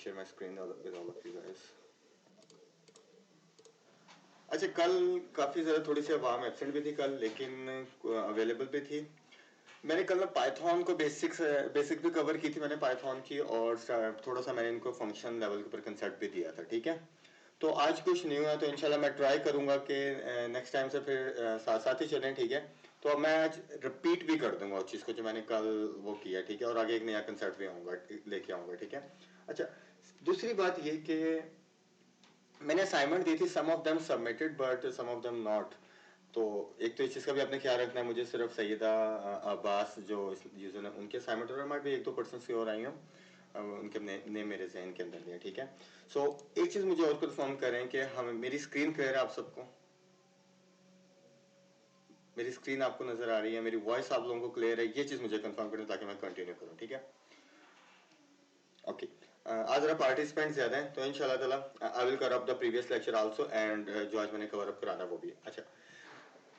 share my screen with all of you guys. अच्छा, कल काफ़ी ज़्यादा थोड़ी सी आवाम एब्सेंट भी थी कल, लेकिन अवेलेबल भी थी। मैंने कल पाइथन को बेसिक भी कवर की थी मैंने पाइथन की, और थोड़ा सा मैंने इनको फंक्शन लेवल के ऊपर कंसेप्ट भी दिया था, ठीक है। तो आज कुछ न्यू है, तो इंशाल्लाह मैं ट्राई करूंगा कि नेक्स्ट टाइम से फिर साथ साथ ही चलें, ठीक है। तो अब मैं आज रिपीट भी कर दूंगा उस चीज़ को जो मैंने कल वो किया, ठीक है, और आगे एक नया कंसेप्ट भी लेके आऊंगा, ठीक है। अच्छा, दूसरी बात ये कि मैंने असाइनमेंट दी थी, some of them submitted but some of them not. तो एक तो इस चीज़ का भी आपने ख्याल रखना है, मुझे सिर्फ सैयदा अब्बास जो यूजर है उनके असाइनमेंट और हमारे भी 1-2% की और आई हूँ, उनके नेम मेरे जहन के अंदर नहीं है, ठीक है। सो एक चीज़ मुझे और कंफर्म करें कि हम मेरी स्क्रीन क्लियर है आप सबको? मेरी स्क्रीन आपको नजर आ रही है, मेरी वॉइस आप लोगों को क्लियर है? ये चीज़ मुझे कंफर्म करें ताकि मैं कंटिन्यू करूँ, ठीक है। ओके, आज जरा पार्टिसिपेंट ज्यादा हैं, तो इंशाल्लाह ताला I will cover up the previous lecture also, and जो आज मैंने कवर अप कराना वो भी। अच्छा,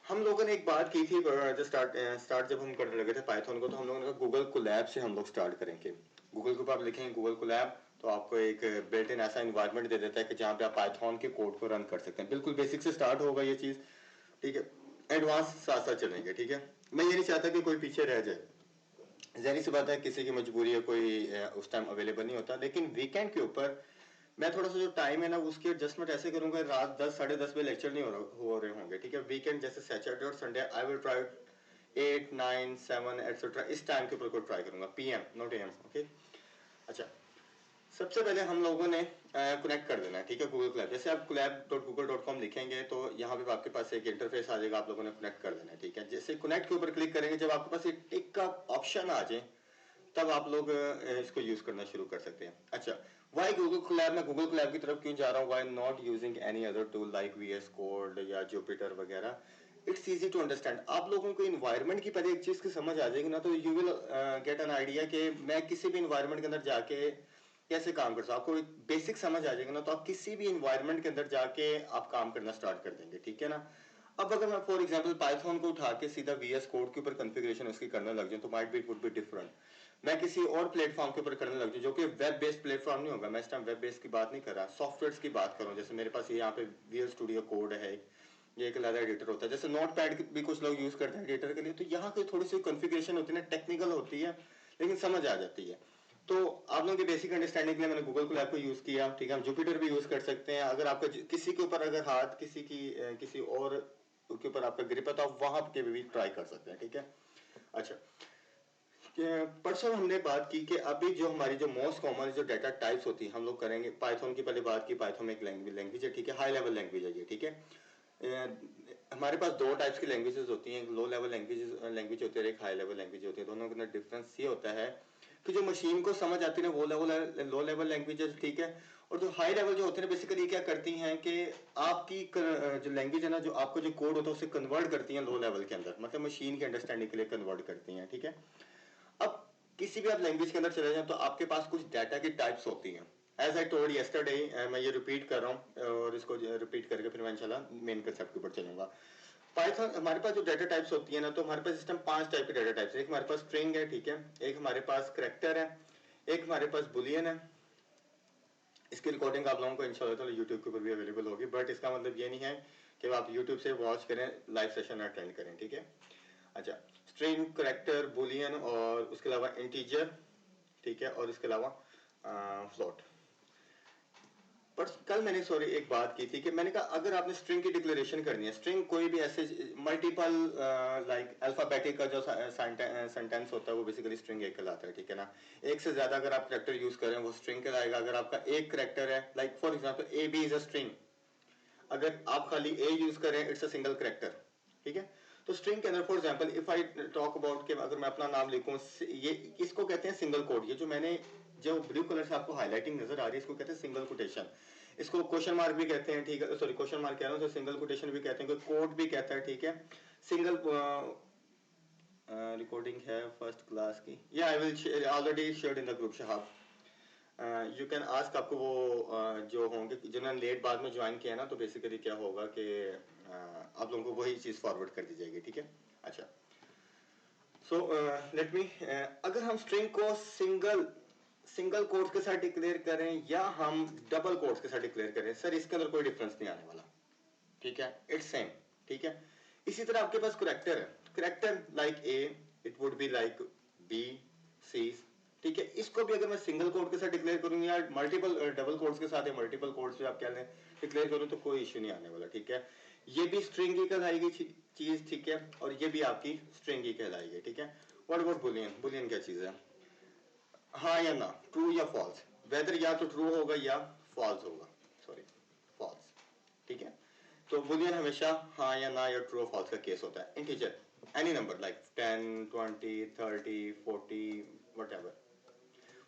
हम लोगों ने एक बात की थी जो स्टार्ट जब हम करने लगे थे पाइथन को, तो हम लोगों ने कहा गूगल कोलैब से हम लोग स्टार्ट करेंगे। गूगल के ऊपर आप लिखेंगे गूगल कोलैब, तो आपको एक बिल्ट इन ऐसा इन्वायरमेंट दे देता है कि जहाँ पे आप पाइथन के कोड को रन कर सकते हैं। बिल्कुल बेसिक से स्टार्ट होगा ये चीज़, ठीक है, एडवांस साथ साथ चलेंगे, ठीक है। मैं ये नहीं चाहता कि कोई पीछे रह जाए, जाहिर सी बात है किसी की मजबूरी है, कोई उस टाइम अवेलेबल नहीं होता, लेकिन वीकेंड के ऊपर मैं थोड़ा सा जो टाइम है ना उसकी एडजस्टमेंट ऐसे करूंगा, रात 10 साढ़े 10 बजे लेक्चर नहीं हो रहे होंगे, ठीक है। वीकेंड जैसे सैटरडे और Sunday I will try 8 9 7 etcetera, इस टाइम के ऊपर को ट्राई करूंगा, PM नॉट AM, ओके। अच्छा, सबसे पहले हम लोगों ने कनेक्ट कर देना है, ठीक है, गूगल कोलैब। जैसे आप collab.google.com लिखेंगे तो यहाँ पे आपके पास एक इंटरफेस आ जाएगा, आप लोगों ने कनेक्ट कर देना है, ठीक है। जैसे कनेक्ट के ऊपर क्लिक करेंगे, जब आपके पास एक टिक का ऑप्शन आ जाए तब आप लोग इसको यूज करना शुरू कर सकते हैं। अच्छा, वाई गूगल कोलैब, मैं गूगल कोलैब की तरफ क्यों जा रहा हूँ, why not using any other tool like VS code या जुपिटर वगैरह? It's easy to understand. आप लोगों को इन्वायरमेंट की पहले एक चीज की समझ आ जाएगी ना, तो you will get an idea कि मैं किसी भी इन्वायरमेंट के अंदर जाके कैसे काम कर सकता हूँ। आपको एक बेसिक समझ आ जाएगा ना, तो आप किसी भी इन्वायरमेंट के अंदर जाके आप काम करना स्टार्ट कर देंगे, ठीक है ना। अब अगर मैं फॉर एग्जांपल पाइथन को उठा के सीधा VS कोड के ऊपर कॉन्फ़िगरेशन उसकी करने लग जाऊं, तो might be it would be different. मैं किसी और प्लेटफॉर्म के ऊपर करने लग जाऊं जो कि वेब बेस्ड प्लेटफॉर्म नहीं होगा, मैं इस टाइम वेब बेस्ड की बात नहीं कर रहा, सॉफ्टवेयर की बात कर रहा हूं। जैसे मेरे पास यहाँ पे VS स्टूडियो कोड है, ये एक अलग एडिटर होता है, जैसे नोट पैड भी कुछ लोग यूज करते हैं एडिटर के लिए। तो यहाँ की थोड़ी सी कॉन्फ़िगरेशन होती है ना, टेक्निकल होती है, लेकिन समझ आ जाती है। तो आप लोगों की बेसिक अंडरस्टैंडिंग के लिए मैंने गूगल कोलैब को यूज किया, ठीक है। हम जुपिटर भी यूज कर सकते हैं, अगर आपका किसी के ऊपर अगर हाथ किसी और के ऊपर आपका ग्रिप है तो आप वहां के भी ट्राई कर सकते हैं, ठीक है। अच्छा, परसों हमने बात की कि अभी जो हमारी जो मोस्ट कॉमन जो डाटा टाइप्स होती है, हम लोग करेंगे पाइथन की पहले बात की। पाइथन एक लैंग्वेज है, ठीक है, हाई लेवल लैंग्वेज है ये, ठीक है। हमारे पास दो टाइप्स की लैंग्वेजेस होती हैं, एक लो लेवल लैंग्वेज होती है, एक हाई लेवल लैंग्वेज होती है। दोनों के अंदर डिफरेंस ये होता है कि जो मशीन को समझ आती है वो लो लेवल लैंग्वेजेस, ठीक है। और जो हाई लेवल जो होते हैं बेसिकली क्या करती हैं कि आपकी जो लैंग्वेज है ना, जो आपका जो कोड होता है उसे कन्वर्ट करती हैं लो लेवल के अंदर, मतलब मशीन की अंडरस्टैंडिंग के लिए कन्वर्ट करती हैं, ठीक है। अब किसी भी आप लैंग्वेज के अंदर चले जाएं तो आपके पास कुछ डाटा की टाइप्स होती हैं। एज आई टोल्ड यस्टरडे, मैं ये रिपीट कर रहा हूँ और इसको रिपीट करके फिर मैं इंशाल्लाह मेन कंसेप्ट के ऊपर चलूंगा। पाइथन हमारे पास जो डाटा टाइप्स होती है ना, तो हमारे पास सिस्टम 5 टाइप के डाटा टाइप्स है। एक हमारे पास स्ट्रिंग है, ठीक है, एक हमारे पास करैक्टर है, एक हमारे पास बुलियन है। इसकी रिकॉर्डिंग आप लोगों को इंशाल्लाह यूट्यूब के ऊपर भी अवेलेबल होगी, बट इसका मतलब ये नहीं है कि आप यूट्यूब से वॉच करें, लाइव सेशन अटेंड करें, ठीक है। अच्छा, स्ट्रिंग, करैक्टर, बुलियन और उसके अलावा इंटीजर, ठीक है, और इसके अलावा फ्लोट। पर कल मैंने सॉरी एक बात की थी कि मैंने कहा अगर आपने स्ट्रिंग की डिक्लेरेशन करनी है, स्ट्रिंग कोई भी ऐसे मल्टीपल लाइक अल्फाबेटिक का जो सेंटेंस होता है वो बेसिकली स्ट्रिंग एक कहलाता है, ठीक है ना। एक से ज्यादा अगर आप करैक्टर यूज करें वो स्ट्रिंग कहलाएगा। अगर आपका एक करैक्टर है, like for example AB is a string, अगर आप खाली A यूज करें इट्स अ सिंगल करैक्टर, ठीक है। तो स्ट्रिंग के अंदर for example if I talk about के अगर मैं अपना नाम लिखूं, ये इसको कहते हैं सिंगल कोड। ये जो मैंने जो ब्लू कलर से आपको हाईलाइटिंग नजर आ रही है इसको कहते हैं सिंगल कोटेशन। इसको क्वेश्चन मार्क भी कहते हैं, ठीक है, सॉरी क्वेश्चन मार्क कह रहा हूं, सिंगल कोटेशन भी कहते हैं, कोड भी कहता है, ठीक है। सिंगल रिकॉर्डिंग है फर्स्ट क्लास की, या I will already shared in the group Shahab. You can ask, आपको वो जो होंगे जिन्होंने लेट बाद में ज्वाइन किया ना, तो बेसिकली क्या होगा कि आप लोगों को वही चीज फॉरवर्ड कर दी जाएगी, ठीक है। अच्छा, सो लेट मी, अगर हम स्ट्रिंग को सिंगल सिंगल कोट्स के साथ डिक्लेयर करें या हम डबल कोट्स के साथ डिक्लेयर करें, सर इसके अंदर कोई डिफरेंस नहीं आने वाला, ठीक है, इट्स सेम, ठीक है। इसी तरह आपके पास करेक्टर है, character like A it would be like B C, ठीक है। इसको भी अगर मैं सिंगल कोट के साथ डिक्लेयर करूं या मल्टीपल डबल कोट्स के साथ या मल्टीपल कोट्स जो आप कह लें डिक्लेयर करूं तो कोई इश्यू नहीं आने वाला, ठीक है। ये भी स्ट्रिंग ही कहलाएगी चीज, ठीक है, और ये भी आपकी स्ट्रिंग ही कहलाएगी, ठीक है। व्हाट अबाउट बुलियन, बुलियन क्या चीज है, हाँ या ना, ट्रू या फॉल्स, वेदर या तो ट्रू होगा या फॉल्स होगा, सॉरी फॉल्स, ठीक है। तो बुलियन हमेशा हाँ या ना या ट्रू और फॉल्स का केस होता है। Integer any number like 10 20 30 40 whatever.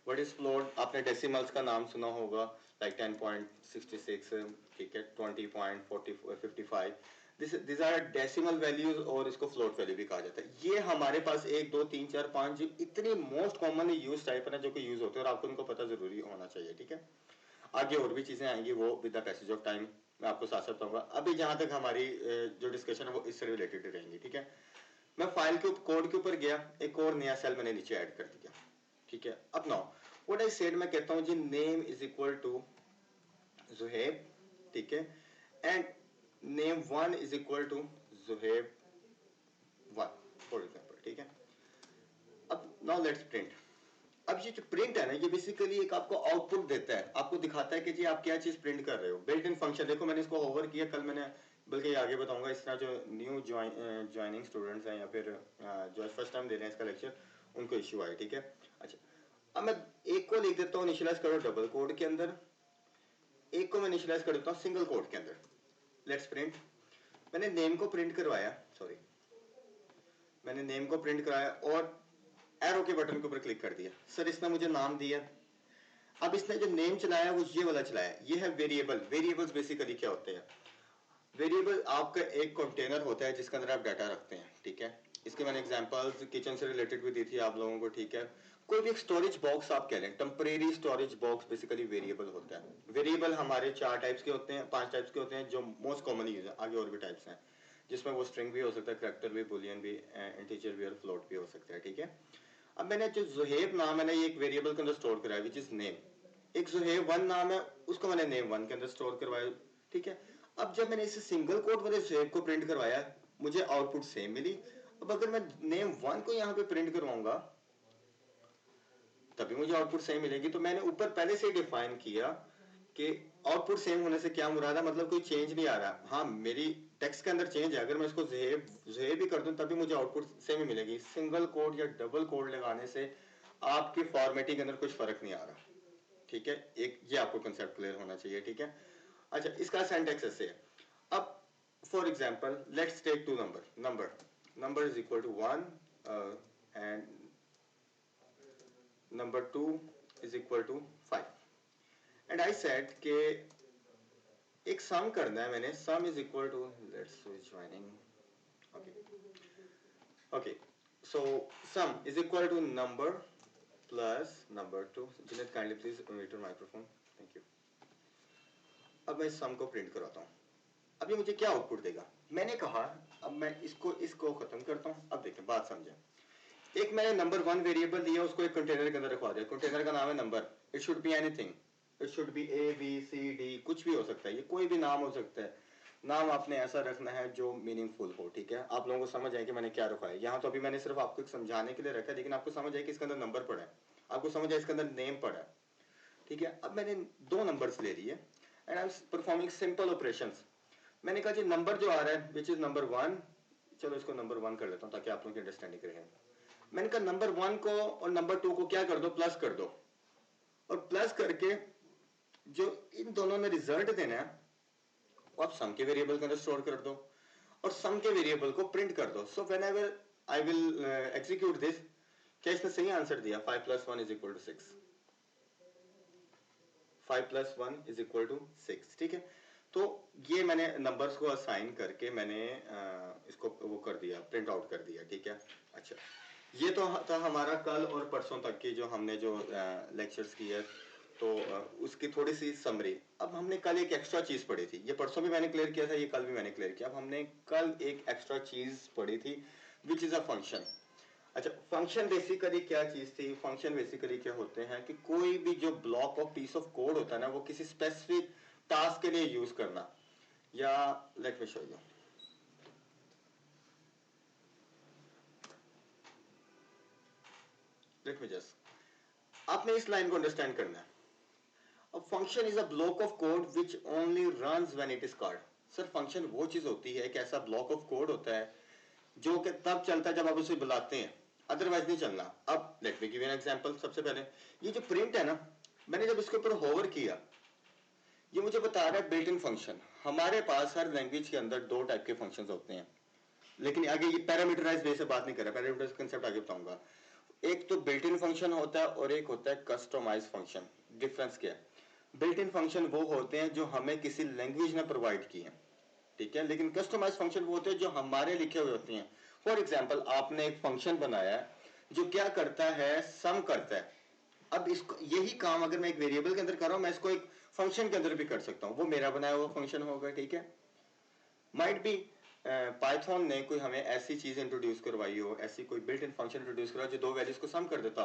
What is float, आपने डेसिमल्स का नाम सुना होगा लाइक 10.66, ठीक है, 20.55, दिस आर डेसिमल वैल्यूज और इसको फ्लोट वैल्यू भी कहा जाता है। ये हमारे पास 1 2 3 4 5 इतनी मोस्ट कॉमन यूज टाइप है ना जो कि यूज होते हैं और आपको इनको पता जरूरी होना चाहिए, ठीक है। आगे और भी चीजें आएंगी वो with the passage of time मैं आपको साथ साथ बताऊंगा। अभी जहां तक हमारी जो डिस्कशन है वो इससे रिलेटेड रहेंगी, ठीक है। मैं फाइल के कोड के ऊपर गया, एक और नया सेल मैंने नीचे ऐड कर दिया, ठीक है। अब नाउ व्हाट आई सेड, मैं कहता हूं जी name is equal to Zuhaib, ठीक है, and name 1 is equal to Zuhaib 1 for example, ठीक है। अब नाउ लेट्स प्रिंट। अब ये जो प्रिंट है ना ये बेसिकली एक आपको आउटपुट देता है, आपको दिखाता है कि जी आप क्या चीज प्रिंट कर रहे हो। बिल्ट इन फंक्शन, देखो मैंने इसको ओवर किया, कल मैंने बल्कि आगे बताऊंगा, इस तरह जो न्यू ज्वाइनिंग स्टूडेंट्स हैं या फिर जो फर्स्ट टाइम दे रहे हैं इसका लेक्चर उनको इश्यू आए, ठीक है। अच्छा, अब मैं एक को लिख देता हूँ इनिशियलाइज करो डबल कोड के अंदर, एक को मैं इनिशियलाइज कर देता हूँ सिंगल कोड के अंदर। लेट्स प्रिंट, मैंने नेम को प्रिंट करवाया, सॉरी मैंने नेम को प्रिंट कराया और एरो के बटन के ऊपर क्लिक कर दिया, सर इसने मुझे नाम दिया। अब इसने जो नेम चलाया वो ये वाला चलाया, ये है वेरिएबल। वेरिएबल्स बेसिकली क्या होते हैं, वेरिएबल आपका एक कंटेनर होता है जिसके अंदर आप डाटा रखते हैं, ठीक है। इसके मैंने एग्जांपल्स किचन से रिलेटेड भी दी थी आप लोगों को, ठीक है। कोई भी एक स्टोरेज बॉक्स आप कह लें, temporary storage box basically variable होता है। वेरिएबल हमारे 4 टाइप्स के होते हैं, 5 टाइप्स के होते हैं जो मोस्ट कॉमनली यूज है, आगे और भी टाइप्स हैं जिसमें वो स्ट्रिंग भी हो सकता है, कैरेक्टर भी, बुलियन भी, इंटीजर भी और फ्लोट भी हो सकता है, ठीक है। अब मैंने जो जुहेब नाम है ना ये एक वेरिएबल के अंदर स्टोर कराया विच इज नेम, एक जुहेब 1 नाम है उसको मैंने नेम 1 के अंदर स्टोर करवाया, ठीक है। अब जब मैंने इसे सिंगल कोट वाले जुहेब को प्रिंट करवाया मुझे आउटपुट सेम मिली। अब अगर मैं नेम 1 को यहाँ पे प्रिंट करवाऊंगा तभी मुझे आउटपुट सेम मिलेगी। तो मैंने ऊपर पहले से डिफाइन किया कि आउटपुट सेम होने से क्या मुराद है, मतलब कोई चेंज नहीं आ रहा। हाँ मेरी टेक्स्ट के अंदर चेंज है, अगर मैं इसको ज़ेब भी कर दूं तभी मुझे आउटपुट सेम ही मिलेगी। सिंगल कोड या डबल कोड लगाने से आपकी फॉर्मेटिंग के अंदर कुछ फर्क नहीं आ रहा, ठीक है। एक ये आपको कंसेप्ट क्लियर होना चाहिए, ठीक है। अच्छा, इसका सिंटैक्स ऐसे है। अब for example let's take two number is equal to 1 and number 2 is equal to 5 and I said कि एक सम करना है मैंने, सम is equal to let's switch joining, okay so sum is equal to number plus number 2, Junaid kindly please mute your microphone, thank you। अब मैं इस सम को print कराता हूँ, अब ये मुझे क्या आउटपुट देगा, मैंने कहा अब मैं इसको खत्म करता हूँ। अब देखें बात समझें, एक मैंने नंबर 1 वेरिएबल लिया उसको एक कंटेनर के अंदर रखवा दिया, कंटेनर का नाम है number, it should be anything, it should be A B C D, कुछ भी हो सकता है, ये कोई भी नाम हो सकता है। नाम आपने ऐसा रखना है जो मीनिंगफुल हो, ठीक है। आप लोगों को समझ आए कि मैंने क्या रखा है यहाँ, तो अभी मैंने सिर्फ आपको समझाने के लिए रखा है, लेकिन आपको समझ आए कि इसके अंदर नंबर पड़ा है, आपको समझ आए इसके अंदर नेम पड़ा है, ठीक है। अब मैंने 2 नंबर्स ले लिए and I am performing simple operations. मैंने कहा जी नंबर जो आ रहा है विच इज नंबर 1, चलो इसको नंबर 1 कर लेता हूँ ताकि आप लोगों की अंडरस्टैंडिंग रहे। मैंने कहा नंबर 1 को और नंबर 2 को क्या कर दो, प्लस कर दो, और प्लस करके जो इन दोनों ने रिजल्ट देना है वो आप सम के वेरिएबल के अंदर स्टोर कर दो और सम के वेरिएबल को प्रिंट कर दो। So when I will execute this, क्या इसने सही आंसर दिया, 5 + 1 = 6, 5 + 1 = 6, ठीक है। तो ये मैंने नंबर्स को असाइन करके मैंने इसको वो कर दिया, प्रिंट आउट कर दिया, ठीक है। अच्छा, ये तो था हमारा कल और परसों तक की जो हमने जो लेक्चर्स किए, तो उसकी थोड़ी सी समरी। अब हमने कल एक एक्स्ट्रा चीज पढ़ी थी, ये परसों भी मैंने क्लियर किया था, ये कल भी मैंने क्लियर किया। अब हमने कल एक एक्स्ट्रा चीज पढ़ी थी विच इज अ फंक्शन। अच्छा, फंक्शन बेसिकली क्या चीज थी? फंक्शन बेसिकली क्या होते हैं कि कोई भी जो block of peace of code होता है ना, वो किसी स्पेसिफिक टास्क के लिए यूज करना। या late me show you, let me just, आपने इस लाइन को अंडरस्टैंड करना है। A function is a block of code which only runs when it is called. Sir function वो चीज होती है, एक ऐसा ब्लॉक ऑफ कोड होता है जो कि तब चलता है जब आप उसे बुलाते हैं, अदरवाइज नहीं चलना। अब late me give you an example. सबसे पहले ये जो प्रिंट है ना, मैंने जब इसके ऊपर होवर किया, ये मुझे बता रहा है बिल्ट इन फंक्शन। हमारे पास हर लैंग्वेज के अंदर दो टाइप के फंक्शंस होते हैं, लेकिन आगे ये पैरामीटराइज वे से बात नहीं कर रहा, पैरामीटराइज कंसेप्ट आगे बताऊंगा। एक तो बिल्ट इन फंक्शन होता है और एक होता है कस्टमाइज फंक्शन। डिफरेंस क्या है? बिल्ट इन फंक्शन वो होते हैं जो हमें किसी लैंग्वेज ने प्रोवाइड की है, ठीक है, लेकिन कस्टमाइज फंक्शन वो होते हैं जो हमारे लिखे हुए होते हैं। फॉर एग्जाम्पल, आपने एक फंक्शन बनाया है जो क्या करता है, सम करता है। अब इसको, यही काम अगर मैं एक वेरिएबल के अंदर कर रहा हूं, मैं इसको एक फंक्शन के अंदर भी कर सकता हूं, वो मेरा बनाया हुआ फंक्शन होगा, ठीक है। माइट बी पाइथन ने कोई हमें ऐसी चीज इंट्रोड्यूस करवाई हो, ऐसी कोई बिल्ट इन फंक्शन इंट्रोड्यूस करवाई जो दो वैल्यूज को सम कर देता।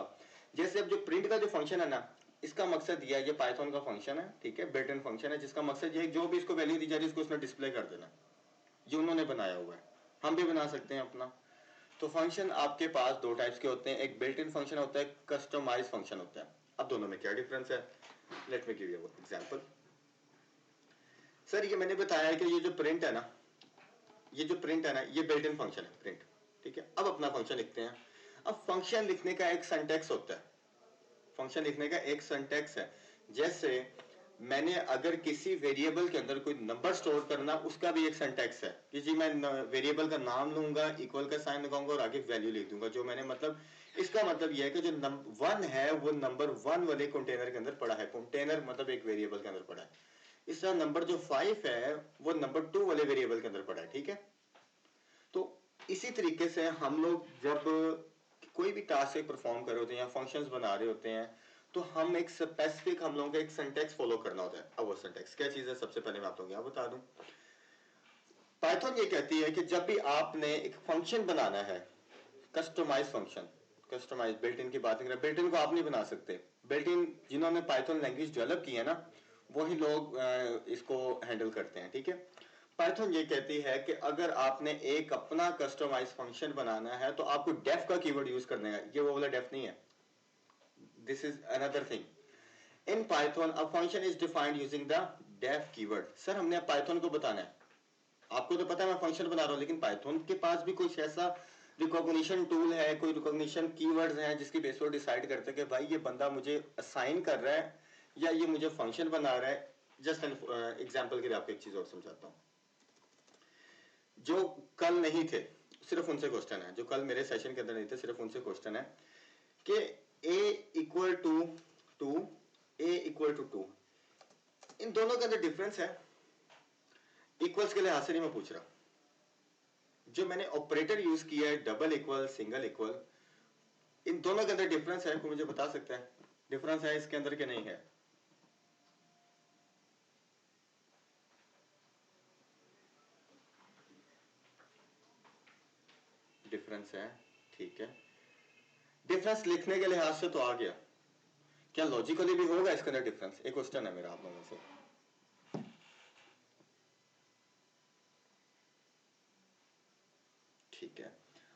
जैसे अब जो प्रिंट का जो फंक्शन है ना, इसका मकसद यह है, ये पाइथन का फंक्शन है, ठीक है, बिल्ट इन फंक्शन है, जिसका मकसद ये है जो भी इसको वैल्यू दी जा रही है उसको उसने डिस्प्ले कर देना। ये उन्होंने बनाया हुआ है, हम भी बना सकते हैं अपना। तो फंक्शन आपके पास दो टाइप्स के होते हैं, एक बिल्ट इन फंक्शन होता है, कस्टमाइज फंक्शन होता है। अब दोनों में क्या डिफरेंस है? Let me give you example. Sir ये मैंने बताया कि ये जो प्रिंट है ना, ये जो प्रिंट है ना, ये बिल्ट इन फंक्शन है प्रिंट, ठीक है। अब अपना फंक्शन लिखते हैं। अब फंक्शन लिखने का एक सिंटैक्स होता है, फंक्शन लिखने का एक सिंटैक्स है। जैसे मैंने अगर किसी वेरिएबल के अंदर कोई नंबर स्टोर करना, उसका भी एक सिंटैक्स है कि जी मैं वेरिएबल का नाम लूंगा, इक्वल का साइन लगाऊंगा और आगे वैल्यू लिख दूंगा जो मैंने, मतलब इसका मतलब यह है कि जो नंबर 1 है वो नंबर 1 वाले कंटेनर के अंदर पड़ा है। कंटेनर मतलब एक वेरिएबल के अंदर पड़ा है। इस तरह नंबर जो 5 है वो नंबर 2 वाले वेरिएबल के अंदर पड़ा है, ठीक है। तो इसी तरीके से हम लोग जब कोई भी टास्क परफॉर्म कर रहे होते हैं या फंक्शंस बना रहे होते हैं, तो हम एक स्पेसिफिक, हम लोगों को एक सिंटैक्स फॉलो करना होता है। अब वो सिंटैक्स क्या चीज है, सबसे पहले मैं आप लोगों को बता दूं। पाइथन ये कहती है कि जब भी आपने एक फंक्शन बनाना है, customize function, customize built in की बात करें, बिल्ट इन को आप नहीं बना सकते। बिल्ट इन जिन्होंने पाइथन लैंग्वेज डेवलप की है ना, वही लोग इसको हैंडल करते हैं, ठीक है। पाइथन ये कहती है कि अगर आपने एक अपना कस्टमाइज फंक्शन बनाना है तो आपको डेफ का कीवर्ड यूज करने का, ये वो वाला डेफ नहीं है, this is another thing. In Python a function is defined using the def keyword. Sir हमने पाइथन को बताना है, आपको तो पता है मैं फंक्शन बना रहा हूं, लेकिन पाइथन के पास भी कुछ ऐसा रिकॉग्निशन टूल है, कोई रिकॉग्निशन कीवर्ड्स हैं जिसकी बेस पर डिसाइड करते हैं कि भाई ये बंदा मुझे असाइन कर रहा है या ये मुझे फंक्शन बना रहा है। जस्ट एन एग्जांपल के लिए आपको एक चीज और समझाता हूं। जो कल नहीं थे, सिर्फ उनसे क्वेश्चन है, जो कल मेरे सेशन के अंदर नहीं थे, सिर्फ उनसे क्वेश्चन है कि a equal to two, A equal to two, इन दोनों के अंदर डिफरेंस है। इक्वल्स के लिहाज से नहीं मैं पूछ रहा, जो मैंने ऑपरेटर यूज किया है, डबल इक्वल, सिंगल इक्वल, इन दोनों के अंदर डिफरेंस है, कोई मुझे बता सकता है डिफरेंस है इसके अंदर कि नहीं है? डिफरेंस है, ठीक है। डिफरेंस लिखने के लिहाज से तो आ गया, क्या लॉजिकली भी होगा इसके अंदर डिफरेंस? एक क्वेश्चन है मेरा आप लोगों से। ठीक है।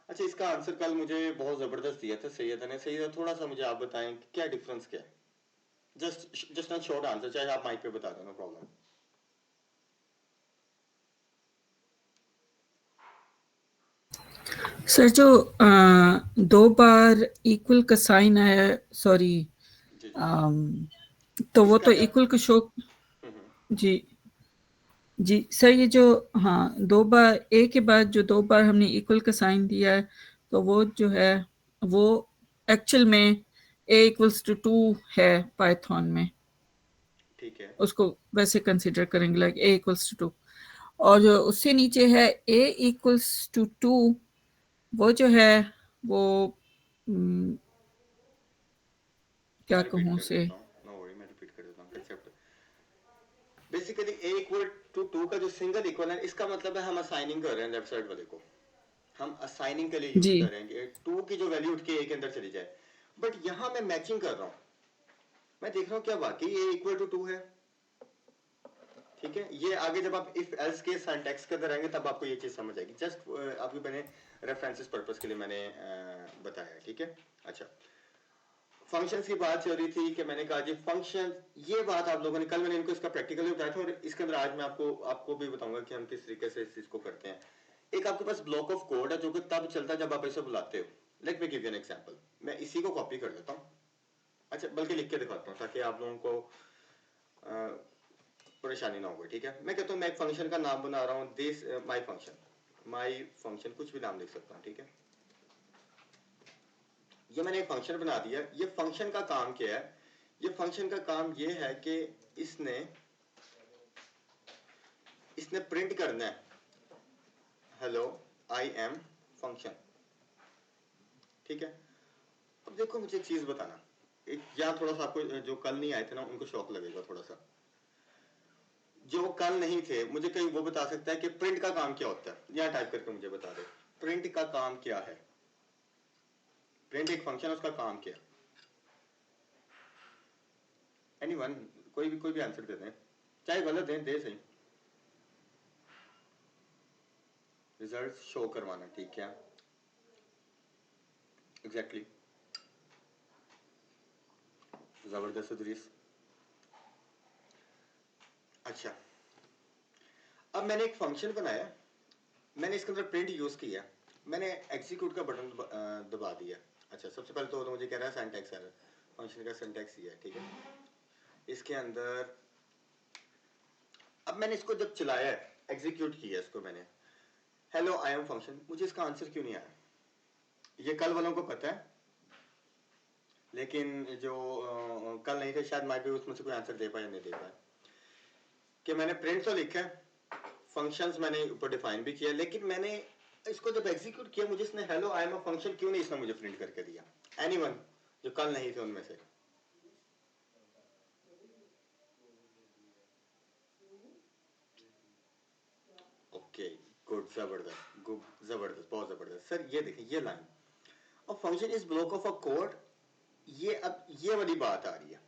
अच्छा, इसका आंसर कल मुझे बहुत जबरदस्त दिया था सैयद ने। सैयद थोड़ा सा मुझे आप बताएं कि क्या डिफरेंस क्या है? Just just a short answer, चाहे आप माइक पे बता दें, नो प्रॉब्लम। सर जो दो बार इक्वल का साइन है, सॉरी, जी जी। तो वो इसका तो क्या? इक्वल का शो। जी जी सर, ये जो, हाँ, दो बार ए के बाद जो दो बार हमने इक्वल का साइन दिया है, तो वो जो है वो एक्चुअल में ए इक्वल्स टू टू है पाइथन में। ठीक है। उसको वैसे कंसिडर करेंगे like A equals to two. और जो उससे नीचे है ए इक्वल्स टू टू, वो जो है वो क्या मैं रिपीट कहूँ कर उसे। देता हूँ, नो वरी, मैं रिपीट कर देता हूँ concept. Basically A equal to two का जो सिंगल इक्वल है, इसका मतलब है हम असाइनिंग कर रहे हैं लेफ्ट साइड वाले को, हम असाइनिंग के लिए यूज जी, कर रहे हैं कि 2 की जो वैल्यू उठ के a के अंदर चली जाए, बट यहां मैं मैचिंग कर रहा हूं, मैं देख रहा हूं क्या वाकई a इक्वल टू 2 है। ठीक है, ये आगे जब आप इफ एल्स के सिंटैक्स के अंदर आएंगे तब आपको ये चीज समझ आएगी। जस्ट आपको मैंने रेफरेंसेस पर्पस के लिए मैंने बताया। ठीक है, अच्छा, फंक्शंस की बात चल रही थी कि मैंने कहा जी फंक्शन, ये बात आप लोगों ने कल मैंने इनको इसका प्रैक्टिकल बताया था और इसके अंदर आज मैं आपको आपको भी बताऊंगा कि हम किस तरीके से इस चीज को करते हैं। एक आपके पास ब्लॉक ऑफ कोड है जो कि तब चलता है जब आप इसे बुलाते हो। Late me give you an example, मैं इसी को कॉपी कर लेता हूँ, अच्छा बल्कि लिख के दिखाता हूँ ताकि आप लोगों को परेशानी ना होगी। ठीक है, मैं कहता हूँ मैं एक फंक्शन का नाम बना रहा हूँ दिस माई फंक्शन, कुछ भी नाम लिख सकता हूँ। ठीक है, ये मैंने एक फंक्शन बना दिया। ये फंक्शन का काम क्या है? ये फंक्शन का काम ये है कि इसने इसने प्रिंट करना है हेलो आई एम फंक्शन। ठीक है, अब देखो मुझे एक चीज बताना, एक यहाँ थोड़ा सा आपको जो कल नहीं आए थे ना उनको शौक लगेगा थोड़ा सा। जो कल नहीं थे मुझे कहीं वो बता सकता है कि प्रिंट का काम क्या होता है? यहाँ टाइप करके मुझे बता दे, प्रिंट का काम क्या है? प्रिंट एक फंक्शन है, उसका काम क्या? एनीवन, कोई भी आंसर दे दें, चाहे गलत दें, दे सही। रिजल्ट शो करवाना, ठीक है, एग्जैक्टली, जबरदस्त उदरीस। अच्छा, अब मैंने एक फंक्शन बनाया, मैंने इसके अंदर प्रिंट यूज किया, मैंने एग्जीक्यूट का बटन दबा दिया। अच्छा, सबसे पहले तो मुझे कह रहा है सिंटैक्स एरर, फंक्शन का सिंटैक्स ये है। ठीक है, इसके अंदर अब मैंने इसको जब चलाया है, एग्जीक्यूट किया इसको मैंने, हेलो आई एम फंक्शन, मुझे इसका आंसर क्यों नहीं आया? ये कल वालों को पता है, लेकिन जो कल नहीं थे शायद मैं भी उसमें से कोई आंसर दे पाए या नहीं दे पाए। कि मैंने प्रिंट तो लिखा है, फंक्शंस मैंने ऊपर डिफाइन भी किया, लेकिन मैंने इसको जब एग्जीक्यूट किया मुझे इसने hello I am a function क्यों नहीं इसने मुझे प्रिंट करके दिया? एनीवन जो कल नहीं थे उनमें से? ओके, गुड, जबरदस्त, गुड, जबरदस्त, बहुत जबरदस्त सर। ये देखिए ये लाइन, अब function is block of a code, ये अब ये वाली बात आ रही है,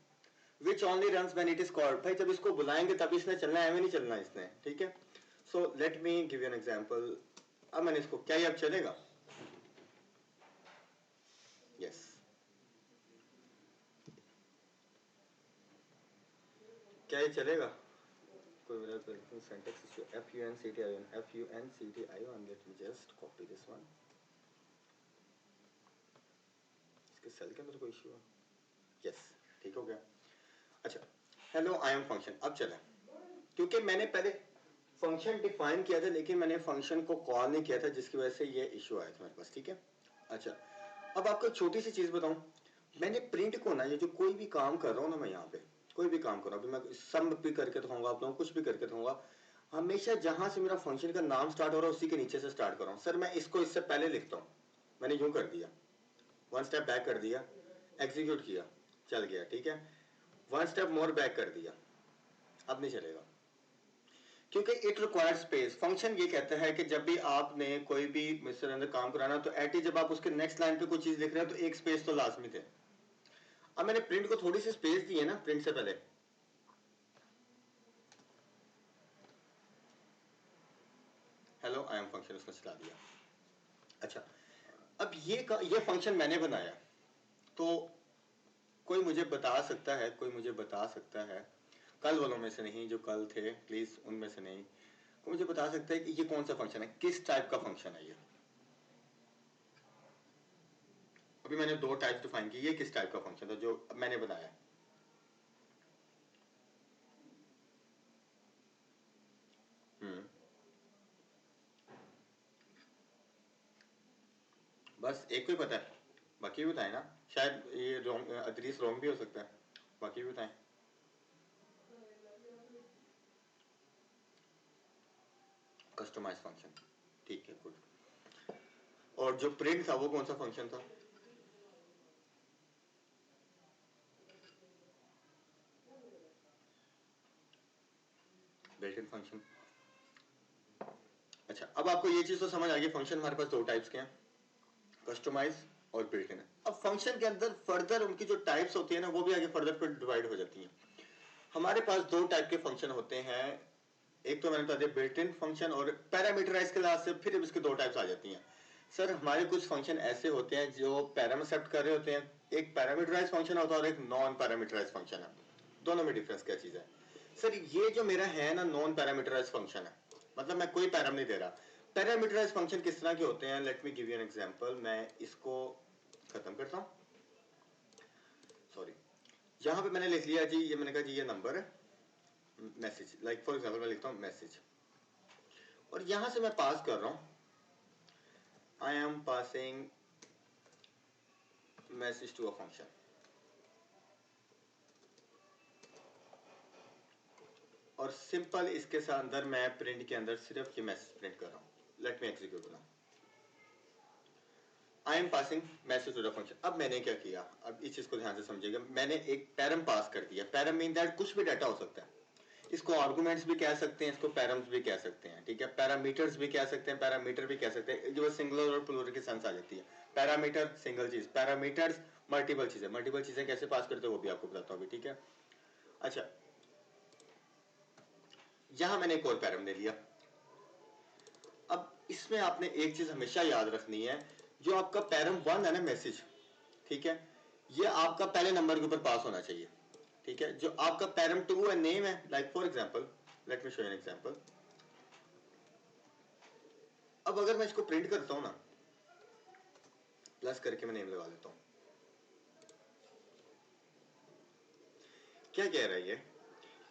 which only runs when it is called. भाई जब इसको बुलाएंगे तभी इसने चलना है, हमें नहीं चलना इसने। ठीक है, so let me give you an example. अब मैंने इसको, क्या ये अब चलेगा? यस, क्या ये चलेगा? कोई मेरा syntax issue, function, let me just copy this one. इसके सेल के अंदर कोई इशू है? यस, ठीक हो गया। अच्छा, हेलो आई एम फंक्शन अब चला, क्योंकि मैंने पहले फंक्शन डिफाइन किया था लेकिन मैंने फंक्शन को कॉल नहीं किया था, जिसकी वजह से ये इशू आया था मेरे पास। ठीक है, अच्छा, अब आपको एक छोटी सी चीज बताऊं, मैंने प्रिंट को ना, ये जो कोई भी काम कर रहा हूं ना मैं यहाँ पे, कोई भी काम कर रहा हूं, अभी मैं सम भी करके दिखाऊंगा आप लोगों को, कुछ भी करके दिखाऊंगा, हमेशा जहां से मेरा फंक्शन का नाम स्टार्ट हो रहा है उसी के नीचे से स्टार्ट कर रहा हूं। सर मैं इसको इससे पहले लिखता हूं, मैंने यूं कर दिया, वन स्टेप बैक कर दिया, एग्जीक्यूट किया, चल गया। ठीक है, वन स्टेप मोर बैक कर दिया, अब नहीं चलेगा, क्योंकि इट रिक्वायर्ड स्पेस। फंक्शन ये कहता है कि जब भी आपने कोई भी मिस्टर अंदर काम कराना तो एटी जब आप उसके नेक्स्ट लाइन पे कोई चीज लिख रहे हैं तो एक स्पेस तो लाजमी थे। अब मैंने प्रिंट को थोड़ी सी स्पेस दी है ना प्रिंट से पहले, हेलो आई एम फंक्शन उसने चला दिया। अच्छा, अब ये फंक्शन मैंने बनाया, तो कोई मुझे बता सकता है, कोई मुझे बता सकता है, कल वालों में से नहीं, जो कल थे प्लीज उनमें से नहीं, कोई मुझे बता सकता है कि ये कौन सा फंक्शन है, किस टाइप का फंक्शन है ये? अभी मैंने दो टाइप डिफाइन की, ये किस टाइप का फंक्शन था जो मैंने बनाया? हम्म, बस एक को ही पता है, बाकी भी बताए ना, शायद ये रॉन्ग, अदरीस रॉन्ग भी हो सकता है, बाकी भी बताएं। कस्टमाइज फंक्शन, ठीक है, गुड। और जो प्रिंट था वो कौन सा फंक्शन था? Built in function. अच्छा, अब अब आपको ये चीज तो समझ आ गई, फंक्शन हमारे पास दो टाइप्स के हैं, कस्टमाइज और बिल्ट इन। अब फंक्शन के अंदर फर्दर उनकी जो टाइप्स होती है ना वो भी आगे फर्दर पर डिवाइड हो जाती हैं। हमारे पास दो टाइप के फंक्शन होते हैं, एक तो मैंने बता दिया बिल्ट इन फंक्शन, और पैरामीटराइज के लास्ट से फिर इसकी दो टाइप्स आ जाती हैं। सर हमारे कुछ फंक्शन ऐसे होते हैं जो पैराम एक्सेप्ट कर रहे होते हैं, एक पैरामीटराइज फंक्शन होता है और एक नॉन पैरामीटराइज फंक्शन है। दोनों में डिफरेंस क्या चीज है? सर ये जो मेरा है ना नॉन पैरामीटराइज फंक्शन है, मतलब मैं कोई पैराम नहीं दे रहा। पैरामीटराइज फंक्शन किस तरह के होते हैं, late me give you an example. मैं इसको खत्म करता हूं, सॉरी, यहां पे मैंने लिख लिया जी, ये मैंने कहा जी ये नंबर है, मैसेज, लाइक फॉर एग्जांपल मैं लिखता हूं मैसेज, और यहां से मैं पास कर रहा हूं, I am passing message to a function. और सिंपल इसके साथ अंदर मैं प्रिंट के अंदर सिर्फ ये मैसेज प्रिंट कर रहा हूं। Let me execute now, I am passing message to the function. अब मैंने क्या किया, अब इस चीज को ध्यान से समझिएगा, मैंने एक पैरम पास कर दिया। पैरम मीन दैट कुछ भी डाटा हो सकता है, इसको आर्गुमेंट्स भी कह सकते हैं, इसको पैरम्स भी कह सकते हैं, ठीक है, पैरामीटर्स भी कह सकते हैं, पैरामीटर भी कह सकते हैं, जो सिंगुलर और प्लूरल की सेंस आ जाती है। पैरामीटर सिंगल चीज, पैरामीटर्स मल्टीपल चीजें। मल्टीपल चीजें कैसे पास करते हैं वो भी आपको बताता हूं, ठीक है। अच्छा, यहां मैंने एक और पैरम ले लिया। अब इसमें आपने एक चीज हमेशा याद रखनी है, जो आपका पैरम 1 है ना मैसेज, ठीक है, ये आपका पहले नंबर के ऊपर पास होना चाहिए, ठीक है। जो आपका पैरम 2 है नेम है, like for example let me show you an example. अब अगर मैं इसको प्रिंट करता हूं ना, प्लस करके मैं नेम लगा लेता हूं, क्या कह रहा है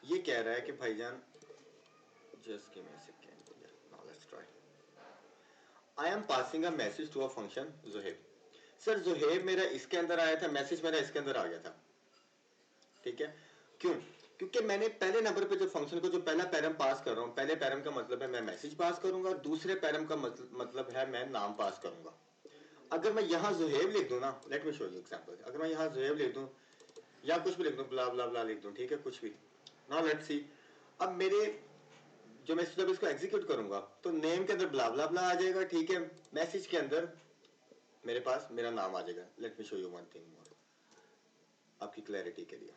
ये कह रहा है कि भाईजान, just give me a second, now let's try, I am passing a message to a function Zuhaib. Sir Zuhaib मेरा इसके अंदर आया था, मैसेज मेरा इसके अंदर आ गया था, ठीक है। क्यों? क्योंकि मैंने पहले नंबर पे जो फंक्शन को जो पहला पैरम पास कर रहा हूं, पहले पैरम का मतलब है मैं मैसेज पास करूंगा, दूसरे पैरम का मतलब है मैं नाम पास करूंगा। अगर मैं यहां ज़ुहैब लिख दूं ना, late me show you example, अगर मैं यहां ज़ुहैब लिख दूं या कुछ भी लिख दूं, ब्ला ब्ला ब्ला लिख दूं, ठीक है, कुछ भी, नाउ लेट्स सी। अब मेरे जो मैं जब इसको एग्जीक्यूट करूंगा तो नेम के अंदर ब्ला ब्ला ब्ला आ जाएगा, ठीक है, मैसेज के अंदर मेरे पास मेरा नाम आ जाएगा। Late me show you one thing more आपकी क्लैरिटी के लिए,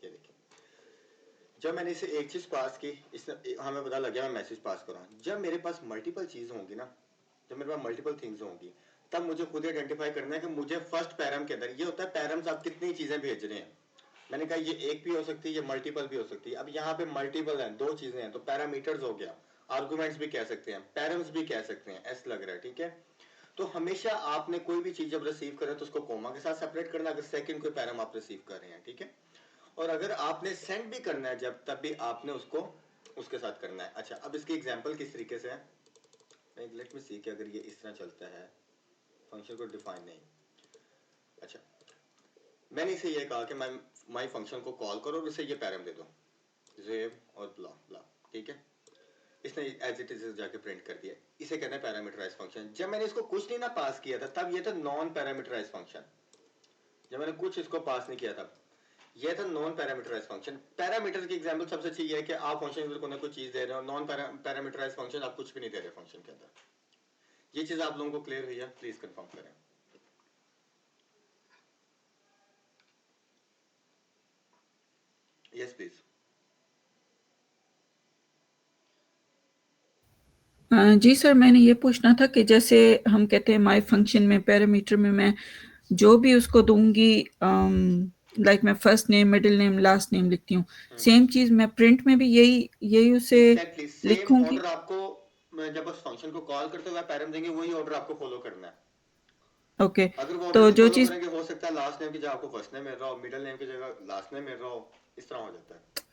ये देखिए, जब मैंने इसे एक चीज पास की, इसने हमें पता लग गया मैं मैसेज पास कर रहा हूं। जब मेरे पास मल्टीपल चीज होंगी ना, जब मेरे पास मल्टीपल थिंग्स होंगी, तब मुझे खुद आइडेंटिफाई करना है कि मुझे फर्स्ट पैरम के अंदर, ये होता है पैरम्स आप कितनी चीजें भेज रहे हैं। मैंने कहा ये एक भी हो सकती है, ये मल्टीपल भी हो सकती है। अब यहाँ पे मल्टीपल है, दो चीजें हैं, तो पैरामीटर्स हो गया, आर्गुमेंट्स भी कह सकते हैं, पैरम्स भी कह सकते हैं, ऐसा लग रहा है, ठीक है। तो हमेशा आपने कोई भी चीज जब रिसीव करें तो उसको कोमा के साथ सेपरेट करना, अगर सेकंड कोई पैरम आप रिसीव कर रहे हैं, ठीक है। और अगर आपने सेंड भी करना है जब, तब भी आपने उसको उसके साथ करना है। अच्छा, अब इसकी एग्जांपल किस तरीके से है, लेट मी सी कि अगर ये इस तरह चलता है, फंक्शन को डिफाइन नहीं, अच्छा, मैंने इसे ये कहा कि मैं माई फंक्शन को कॉल करो और इसे ये पैरम दे दो, जेब और ब्ला ब्ला, ठीक है। इसने एज इट इज जाके प्रिंट कर दिया, इसे कहते हैं पैरामीटराइज फंक्शन। जब मैंने इसको कुछ नहीं ना पास किया था, तब ये था नॉन पैरामीटराइज फंक्शन। जब मैंने कुछ इसको पास नहीं किया था, ये था नॉन पैरामीटराइज फंक्शन। पैरामीटर की एग्जांपल सबसे अच्छी ये है कि आप फंक्शन के अंदर कोई चीज दे रहे हो, नॉन पैरामीटराइज फंक्शन आप कुछ भी नहीं दे रहे फंक्शन के अंदर। ये चीज आप लोगों को क्लियर हुई है? प्लीज कंफर्म करें। Yes please. जी सर, मैंने ये पूछना था कि जैसे हम कहते हैं माय फंक्शन में पैरामीटर में मैं जो भी उसको दूंगी, लाइक मैं first name middle name last name लिखती हूँ, सेम चीज मैं प्रिंट में भी यही उसे एग्जैक्टली सेम लिखूंगी। ऑर्डर आपको, जब उस फंक्शन को कॉल करते हुए पैरम देंगे, वही ऑर्डर आपको फॉलो करना है। ओके, अगर वो ऑर्डर तो नहीं जो फॉलो चीज, करेंगे, हो सकता है लास्ट नेम की जगह आपको फर्स्ट नेम मिल रहा हो, मिडिल नेम की जगह लास्ट नेम मिल रहा हो, इस तरह हो जाता है।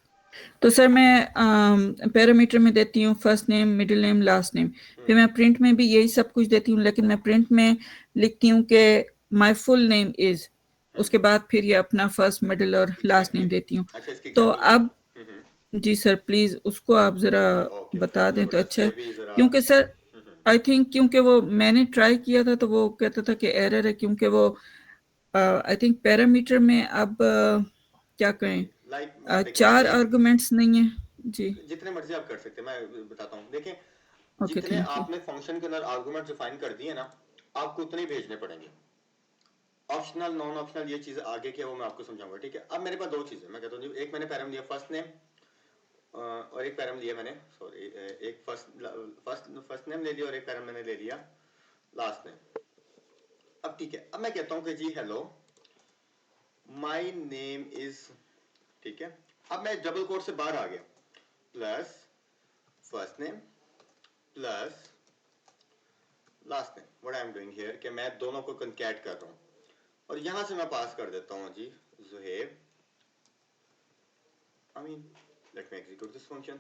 तो सर मैं पैरामीटर में देती हूँ first name middle name last name, फिर मैं प्रिंट में भी यही सब कुछ देती हूँ, लेकिन मैं प्रिंट में लिखती हूँ कि माय फुल नेम इज, उसके बाद फिर ये अपना फर्स्ट मिडिल और लास्ट नेम देती हूँ। अच्छा, इसकी तो एग्जांपल अब जी सर प्लीज उसको आप जरा ओके, बता दें तो अच्छा है, ये भी जरा क्योंकि सर आई थिंक क्योंकि वो मैंने ट्राई किया था तो वो कहता था कि एरर है, क्योंकि वो आई थिंक पैरामीटर में अब क्या कहें, लाइक देखिए, चार एक आर्गुमेंट्स नहीं है, जी, जितने मर्जी आप कर सकते हैं, मैं बताता हूँ। देखें, ओके, जितने थैंक यू। आपने फंक्शन के अंदर आर्गुमेंट डिफाइन कर दिए ना, आपको उतने ही भेजने पड़ेंगे। ऑप्शनल, नॉन ऑप्शनल, ये चीज आगे क्या वो मैं आपको समझाऊंगा, ठीक है। अब मेरे पास दो चीजें, मैं कहता हूँ, एक मैंने पैराम लिया फर्स्ट नेम, और एक पैराम लिया मैंने, सॉरी, एक फर्स्ट नेम ले लिया और एक पैराम मैंने ले लिया लास्ट नेम। अब ठीक है, अब मैं कहता हूँ कि जी हेलो माय नेम इज, ठीक है। अब मैं डबल कोट से बाहर आ गया, plus first name plus last name. What I am doing here कि मैं दोनों को कंकैट कर रहा हूं, और यहां से मैं पास कर देता हूं जी Zuhaib, I mean let me execute this function,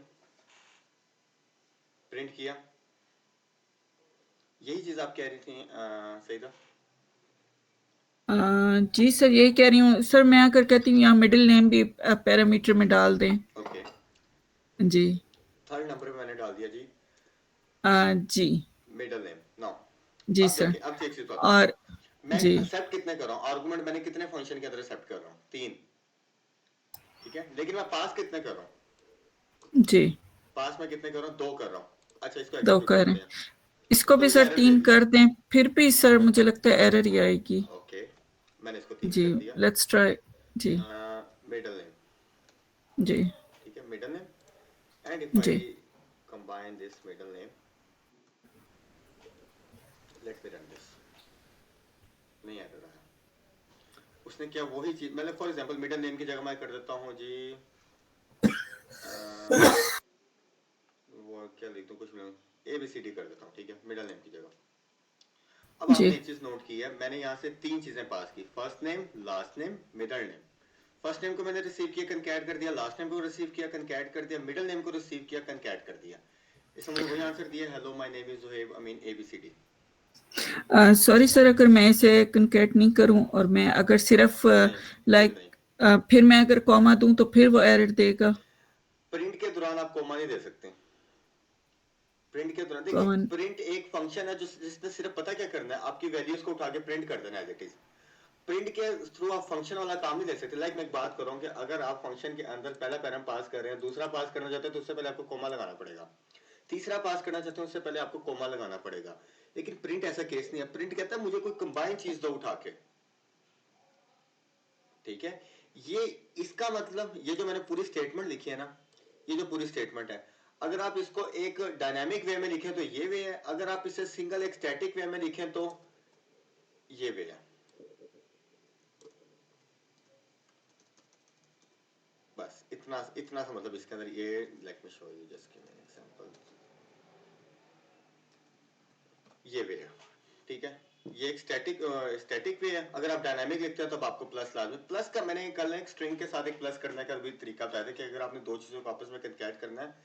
print किया। यही चीज आप कह रही थी सईदा? जी सर, यही कह रही हूँ सर। मैं अगर कहती हूँ यहाँ मिडिल नेम भी पैरामीटर में डाल दें। ओके, जी। थर्ड नंबर पे मैंने डाल दिया जी जी। Middle name. नो, जी अब सर। देखिए, अब एक चीज बताता और हूं, मैं जी, एक्सेप्ट कितने कर रहा हूं, आर्गुमेंट मैंने कितने फंक्शन के अंदर एक्सेप्ट कर रहा हूं, 3, ठीक है। लेकिन मैं पास कितने कर रहा हूं, जी, पास में कितने कर रहा हूं, 2 कर रहा हूं। अच्छा, इसको 2 एग्जीक्यूट करें। करते हैं, इसको तो भी मुझे सर एरर दे 3 दी। कर दें, फिर भी सर मुझे लगता है एरर ही आएगी। ओके, मैंने इसको 3 जी, कर दिया। Let's try. जी, मिडल नेम, जी, ठीक है, मिडल नेम, एंड इफ जी। I combine this middle name, let me run this, नहीं एरर आया। उसने क्या वही चीज, मतलब फॉर एग्जांपल मिडल नेम की जगह मैं कर देता हूँ जी वो क्या लिख दूँ, कुछ भी ABCD कर देता हूँ, ठीक है, मिडल नेम की जगह। अब जी, आपने एक चीज नोट की है, मैंने यहाँ से 3 चीजें पास की, first name, last name, middle name. First name को मैंने रिसीव किया, कंकैट कर दिया, लास्ट नेम को रिसीव किया, कंकैट कर दिया, मिडिल नेम को रिसीव किया, कंकैट कर दिया। इसने मुझे वही आंसर दिया, hello my name is Zuheb, I mean ABCD। Sorry sir, अगर मैं इसे कंकैट नहीं करूं और मैं अगर सिर्फ नहीं, फिर लाइक नहीं, फिर मैं अगर कॉमा दूं तो फिर वो एरर देगा। प्रिंट के दौरान आप कोमा नहीं दे सकते। प्रिंट के दौरान देखिए, कॉमा। प्रिंट एक फंक्शन है जिसने सिर्फ पता क्या करना है, आपकी वैल्यूज को उठा के प्रिंट कर देना एज इट इज। प्रिंट के थ्रू आप फंक्शन वाला काम नहीं दे सकते। लाइक मैं एक बात कर रहा हूँ कि अगर आप फंक्शन के अंदर पहला पैराम पास कर रहे हैं, दूसरा पास करना चाहते हैं, तो उससे पहले आपको कोमा लगाना पड़ेगा। तीसरा पास करना चाहते हैं, उससे पहले आपको कोमा लगाना पड़ेगा। लेकिन प्रिंट ऐसा केस नहीं है, प्रिंट कहता है मुझे कोई कंबाइन चीज दो उठा के, ठीक है। ये इसका मतलब, ये जो मैंने पूरी स्टेटमेंट लिखी है ना, ये जो पूरी स्टेटमेंट है, अगर आप इसको एक डायनामिक वे में लिखें तो ये वे है, अगर आप इसे सिंगल एक स्टैटिक वे में लिखें तो ये वे है। बस इतना इतना सा मतलब इसके अंदर ये, late me show you, just give me an example, ये वे है, ठीक है। ये एक स्टैटिक वे है। अगर आप डायनामिक लिखते हैं तो आपको प्लस लाजमी, प्लस का मैंने कल एक स्ट्रिंग के साथ एक प्लस करने का भी तरीका बताया था कि अगर आपने दो चीजों को आपस में कंकैट करना है,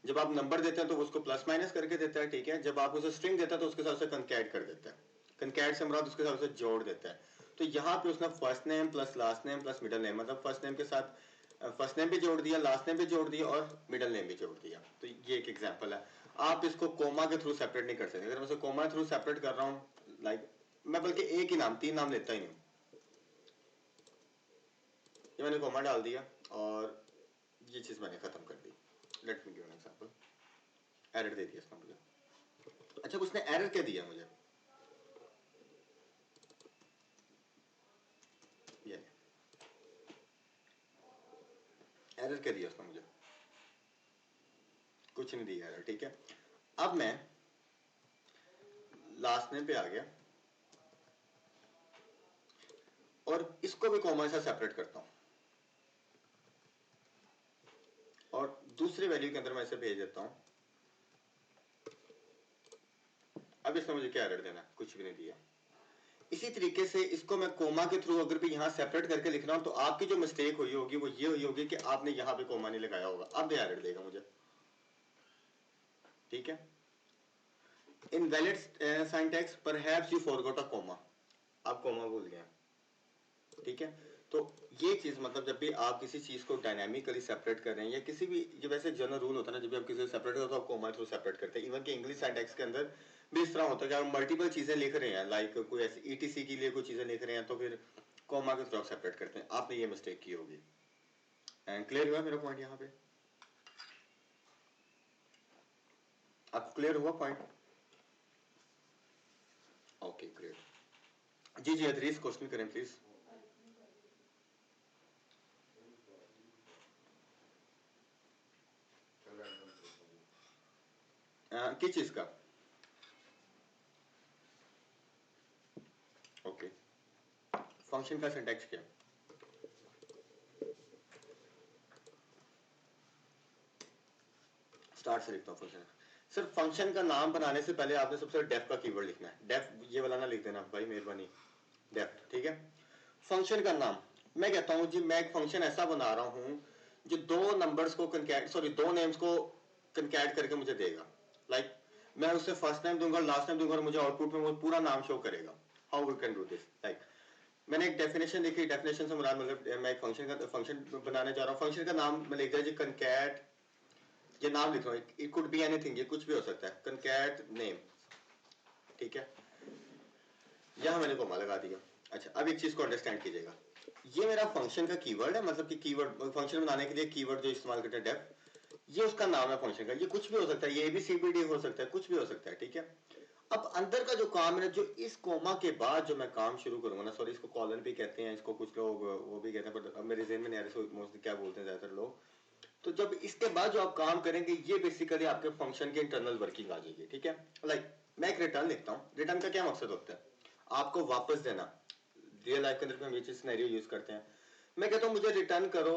जब आप नंबर देते हैं तो उसको प्लस माइनस करके देता है, ठीक है। जब आप उसे स्ट्रिंग देते हैं तो उसके साथ से कंकैट कर देता है, कंकैट से मुराद उसके साथ से जोड़ देता है। तो यहाँ पे उसने first name plus last name plus middle name, मतलब फर्स्ट नेम के साथ फर्स्ट नेम भी जोड़ दिया, लास्ट नेम भी जोड़ दिया और मिडिल नेम भी जोड़ दिया। तो ये एक एग्जांपल है। आप इसको कोमा के थ्रू सेपरेट नहीं कर सकते। अगर मैं इसे कोमा के थ्रू सेपरेट कर रहा हूँ, लाइक मैं बल्कि एक ही नाम, 3 नाम लेता ही नहीं। ये मैंने कोमा डाल दिया और ये चीज मैंने खत्म कर दी। Let me give an example. Error दे दिया इसने मुझे। अच्छा, उसने एरर क्या दिया मुझे, ये एरर क्या दिया उसने मुझे, कुछ नहीं दिया एरर, ठीक है। अब मैं लास्ट नेम पे आ गया और इसको भी कॉमा से सेपरेट करता हूं और दूसरे वैल्यू के अंदर मैं इसे भेज देता हूं। अब इसने मुझे क्या एरर देना, कुछ भी नहीं दिया। इसी तरीके से इसको मैं कोमा के थ्रू अगर भी यहां सेपरेट करके लिख रहा हूं, तो आपकी जो मिस्टेक हुई होगी वो ये हुई होगी कि आपने यहां पे कोमा नहीं लगाया होगा। अब ये एरर देगा मुझे, ठीक है। Invalid syntax, perhaps you forgot a comma, आप कोमा भूल गए, ठीक है। तो ये चीज मतलब जब भी आप किसी चीज को डायनामिकली सेपरेट कर रहे हैं या किसी भी, ये वैसे जनरल रूल होता है ना, जब भी आप किसी को सेपरेट करते हो तो आप कोमा थ्रू सेपरेट करते हैं। इवन कि इंग्लिश सिंटैक्स के अंदर भी इस तरह होता है कि आप मल्टीपल चीजें लिख रहे हैं, लाइक कोई ऐसी ETC के लिए कोई चीजें लिख रहे हैं तो फिर कोमा के थ्रू आप सेपरेट करते हैं। आपने ये मिस्टेक की होगी। एंड क्लियर हुआ मेरा पॉइंट यहाँ पे? अब क्लियर हुआ पॉइंट? Okay great. जी जी अदरीस क्वेश्चन करें प्लीज। किस चीज का? ओके फंक्शन का सिंटैक्स क्या? स्टार्ट से लिखता हूँ फंक्शन। सर फंक्शन का नाम बनाने से पहले आपने सबसे डेफ का कीवर्ड लिखना है। डेफ ये वाला ना लिख देना भाई मेहरबानी, डेफ ठीक है। फंक्शन का नाम मैं कहता हूँ जी मैं एक फंक्शन ऐसा बना रहा हूँ जो दो नंबर्स को कनकैट सॉरी दो नेम्स को कनकैट करके मुझे देगा। लाइक मैं उसे फर्स्ट नेम दूंगा लास्ट नेम दूंगा और मुझे आउटपुट में वो पूरा नाम शो करेगा। How we can do this? Like मैंने एक डेफिनेशन लिखी, डेफिनेशन से मुराद मतलब मैं एक फंक्शन बनाने जा रहा हूँ। फंक्शन का नाम मैं लिख दिया जी कनकैट, ये नाम लिख रहा हूँ, इट कुड बी एनीथिंग, ये कुछ भी हो सकता है, कनकैट नेम ठीक है। यहां मैंने कोमा लगा दिया। अच्छा अब एक चीज को अंडरस्टैंड कीजिएगा, ये मेरा फंक्शन का कीवर्ड है, मतलब कि कीवर्ड फंक्शन बनाने के लिए कीवर्ड जो इस्तेमाल करते हैं डेफ, ये उसका नाम है फंक्शन का। ये कुछ भी हो सकता है, ये ABCBD हो सकता है, कुछ भी हो सकता है ठीक है। अब अंदर का जो काम है, जो इस कोमा के बाद जो मैं काम शुरू करूंगा ना, सॉरी इसको कॉलन भी कहते हैं, इसको कुछ लोग वो भी कहते हैं, बट अब मेरे जेहन में नहीं आ रहा मोस्टली क्या बोलते हैं ज्यादातर लोग। तो जब इसके बाद जो आप काम करेंगे ये बेसिकली आपके फंक्शन की इंटरनल वर्किंग आ जाएगी ठीक है। लाइक मैं एक रिटर्न लिखता हूँ, रिटर्न का क्या मकसद होता है? आपको वापस देना। रियल लाइफ के अंदर में हम ये चीज सिनेरियो यूज करते हैं। मैं कहता हूँ मुझे रिटर्न करो